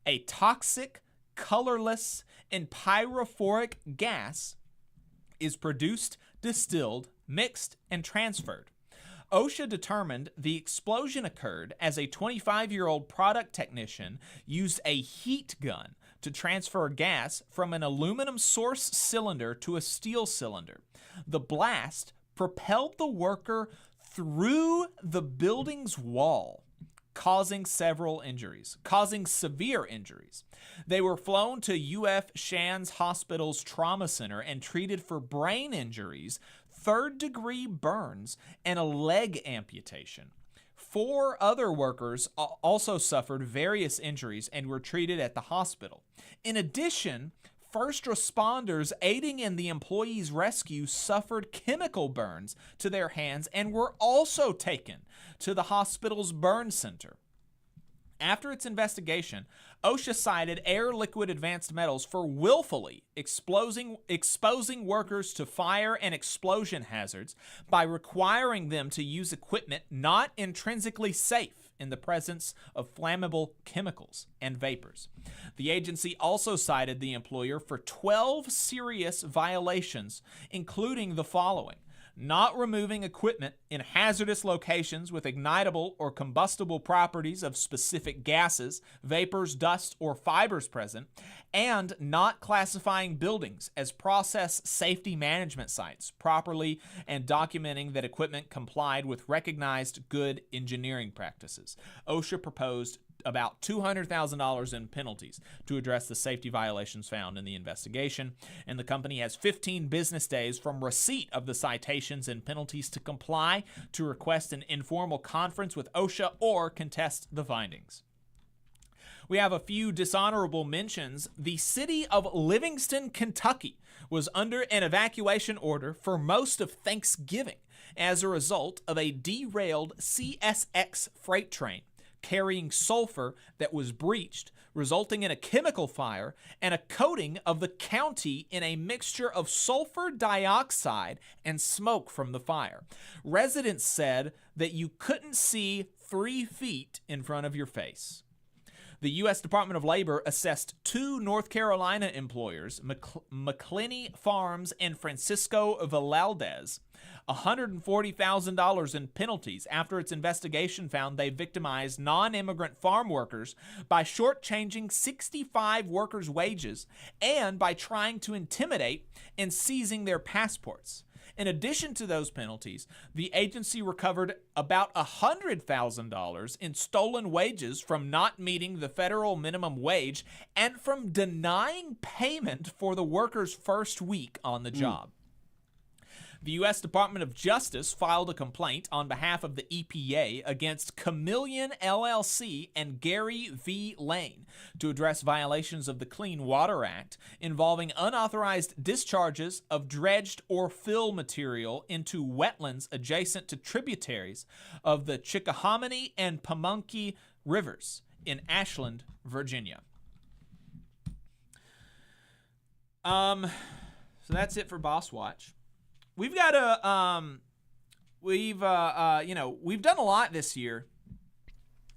a toxic, colorless, and pyrophoric gas, is produced, distilled, mixed, and transferred. OSHA determined the explosion occurred as a 25-year-old product technician used a heat gun to transfer gas from an aluminum source cylinder to a steel cylinder. The blast propelled the worker through the building's wall, causing severe injuries. They were flown to UF Shands Hospital's trauma center and treated for brain injuries, third-degree burns, and a leg amputation. 4 other workers also suffered various injuries and were treated at the hospital. In addition, first responders aiding in the employees' rescue suffered chemical burns to their hands and were also taken to the hospital's burn center. After its investigation, OSHA cited Air Liquid Advanced Metals for willfully exposing workers to fire and explosion hazards by requiring them to use equipment not intrinsically safe in the presence of flammable chemicals and vapors. The agency also cited the employer for 12 serious violations, including the following: not removing equipment in hazardous locations with ignitable or combustible properties of specific gases, vapors, dust, or fibers present, and not classifying buildings as process safety management sites properly and documenting that equipment complied with recognized good engineering practices. OSHA proposed about $200,000 in penalties to address the safety violations found in the investigation. And the company has 15 business days from receipt of the citations and penalties to comply, to request an informal conference with OSHA, or contest the findings. We have a few dishonorable mentions. The city of Livingston, Kentucky was under an evacuation order for most of Thanksgiving as a result of a derailed CSX freight train carrying sulfur that was breached, resulting in a chemical fire and a coating of the county in a mixture of sulfur dioxide and smoke from the fire. Residents said that you couldn't see 3 feet in front of your face. The U.S. Department of Labor assessed 2 North Carolina employers, McClenny Farms and Francisco Valaldez, $140,000 in penalties after its investigation found they victimized non-immigrant farm workers by shortchanging 65 workers' wages and by trying to intimidate and seizing their passports. In addition to those penalties, the agency recovered about $100,000 in stolen wages from not meeting the federal minimum wage and from denying payment for the workers' first week on the job. The U.S. Department of Justice filed a complaint on behalf of the EPA against Chameleon LLC and Gary V. Lane to address violations of the Clean Water Act involving unauthorized discharges of dredged or fill material into wetlands adjacent to tributaries of the Chickahominy and Pamunkey rivers in Ashland, Virginia. So that's it for Boss Watch. We've got we've done a lot this year,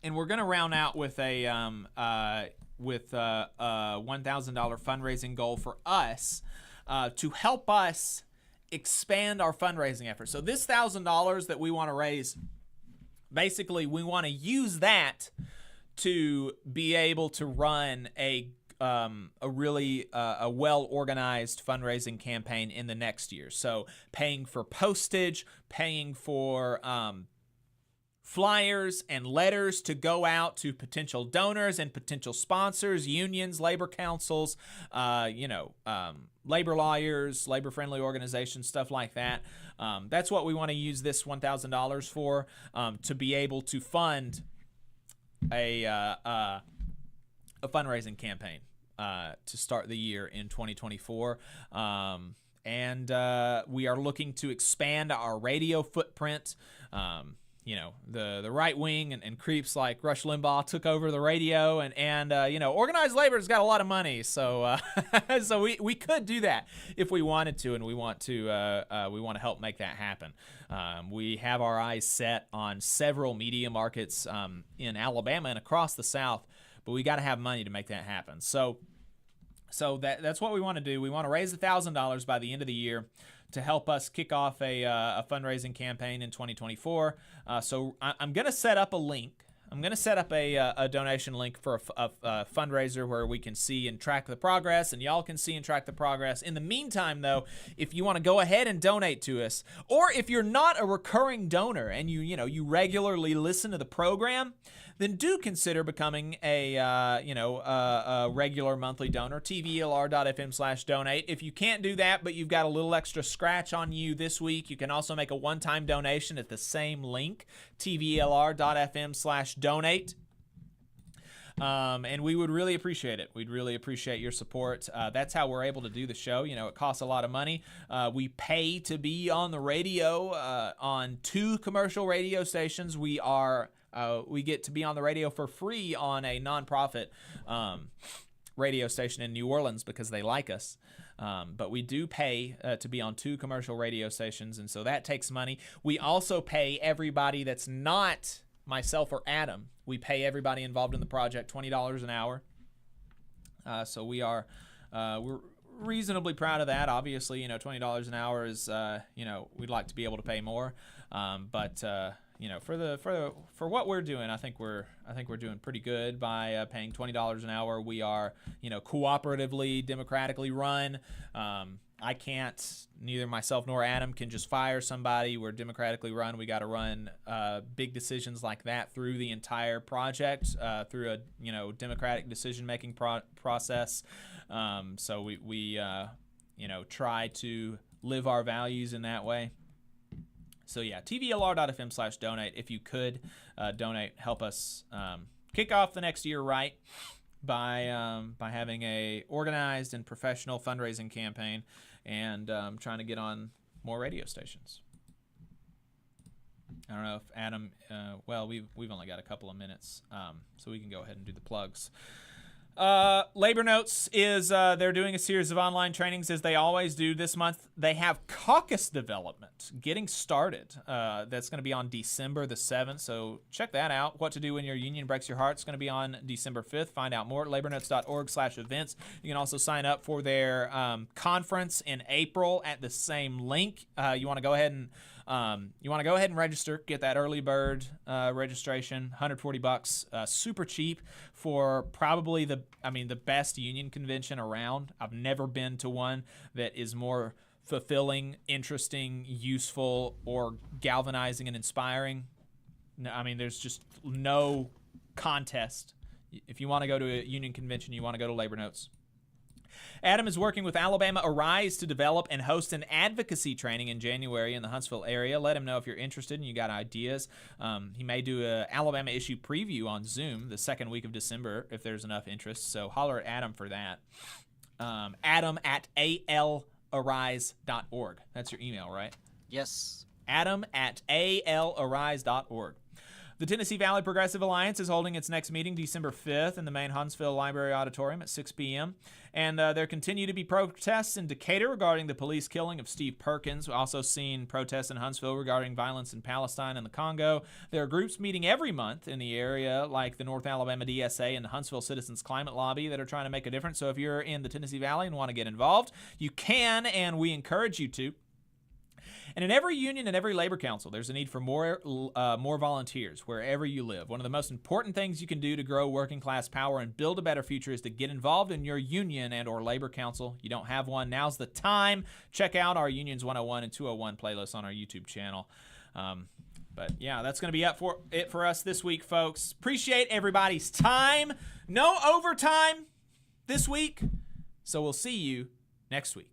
and we're going to round out with a $1,000 fundraising goal for us to help us expand our fundraising efforts. So this $1,000 that we want to raise, basically we want to use that to be able to run a really well-organized fundraising campaign in the next year. So paying for postage, paying for flyers and letters to go out to potential donors and potential sponsors, unions, labor councils, labor lawyers, labor-friendly organizations, stuff like that. That's what we want to use this $1,000 for, to be able to fund a fundraising campaign to start the year in 2024. And we are looking to expand our radio footprint. The right wing and creeps like Rush Limbaugh took over the radio, and organized labor's got a lot of money, so so we could do that if we wanted to, and we want to help make that happen. We have our eyes set on several media markets in Alabama and across the South, but we got to have money to make that happen. So that's what we want to do. We want to raise $1,000 by the end of the year to help us kick off a fundraising campaign in 2024. So I'm going to set up a link. I'm going to set up a donation link for a fundraiser where we can see and track the progress, and y'all can see and track the progress. In the meantime, though, if you want to go ahead and donate to us, or if you're not a recurring donor and you regularly listen to the program, then do consider becoming a regular monthly donor. TVLR.fm/donate. If you can't do that, but you've got a little extra scratch on you this week, you can also make a one-time donation at the same link, TVLR.fm/donate. And we would really appreciate it. We'd really appreciate your support. That's how we're able to do the show. It costs a lot of money. We pay to be on the radio on 2 commercial radio stations. We get to be on the radio for free on a nonprofit radio station in New Orleans because they like us. But we do pay to be on 2 commercial radio stations, and so that takes money. We also pay everybody that's not myself or Adam. We pay everybody involved in the project $20 an hour. So we're reasonably proud of that. Obviously, $20 an hour is we'd like to be able to pay more, but for what we're doing, I think we're doing pretty good by paying $20 an hour. We are cooperatively, democratically run. I can't, neither myself nor Adam can just fire somebody. We're democratically run. We got to run big decisions like that through the entire project, through a democratic decision-making process. So we try to live our values in that way. So yeah, tvlr.fm/donate. If you could donate, help us kick off the next year right by having a organized and professional fundraising campaign and trying to get on more radio stations. I don't know if Adam. Well, we've only got a couple of minutes, so we can go ahead and do the plugs. Labor Notes is they're doing a series of online trainings as they always do. This month they have caucus development getting started. That's going to be on December the 7th, so check that out. What to do when your union breaks your heart. It's going to be on December 5th. Find out more at labornotes.org/events. You can also sign up for their conference in April at the same link. You want to go ahead and register. Get that early bird registration, $140, super cheap for probably the best union convention around. I've never been to one that is more fulfilling, interesting, useful, or galvanizing and inspiring. There's just no contest. If you want to go to a union convention, you want to go to Labor Notes. Adam is working with Alabama Arise to develop and host an advocacy training in January in the Huntsville area. Let him know if you're interested and you got ideas. He may do an Alabama issue preview on Zoom the second week of December if there's enough interest. So holler at Adam for that. Adam at alarise.org. That's your email, right? Yes. Adam at alarise.org. The Tennessee Valley Progressive Alliance is holding its next meeting December 5th in the main Huntsville Library Auditorium at 6 p.m. And there continue to be protests in Decatur regarding the police killing of Steve Perkins. We've also seen protests in Huntsville regarding violence in Palestine and the Congo. There are groups meeting every month in the area, like the North Alabama DSA and the Huntsville Citizens Climate Lobby, that are trying to make a difference. So if you're in the Tennessee Valley and want to get involved, you can, and we encourage you to. And in every union and every labor council, there's a need for more volunteers wherever you live. One of the most important things you can do to grow working class power and build a better future is to get involved in your union and or labor council. You don't have one, now's the time. Check out our Unions 101 and 201 playlists on our YouTube channel. But yeah, that's going to be it for us this week, folks. Appreciate everybody's time. No overtime this week, so we'll see you next week.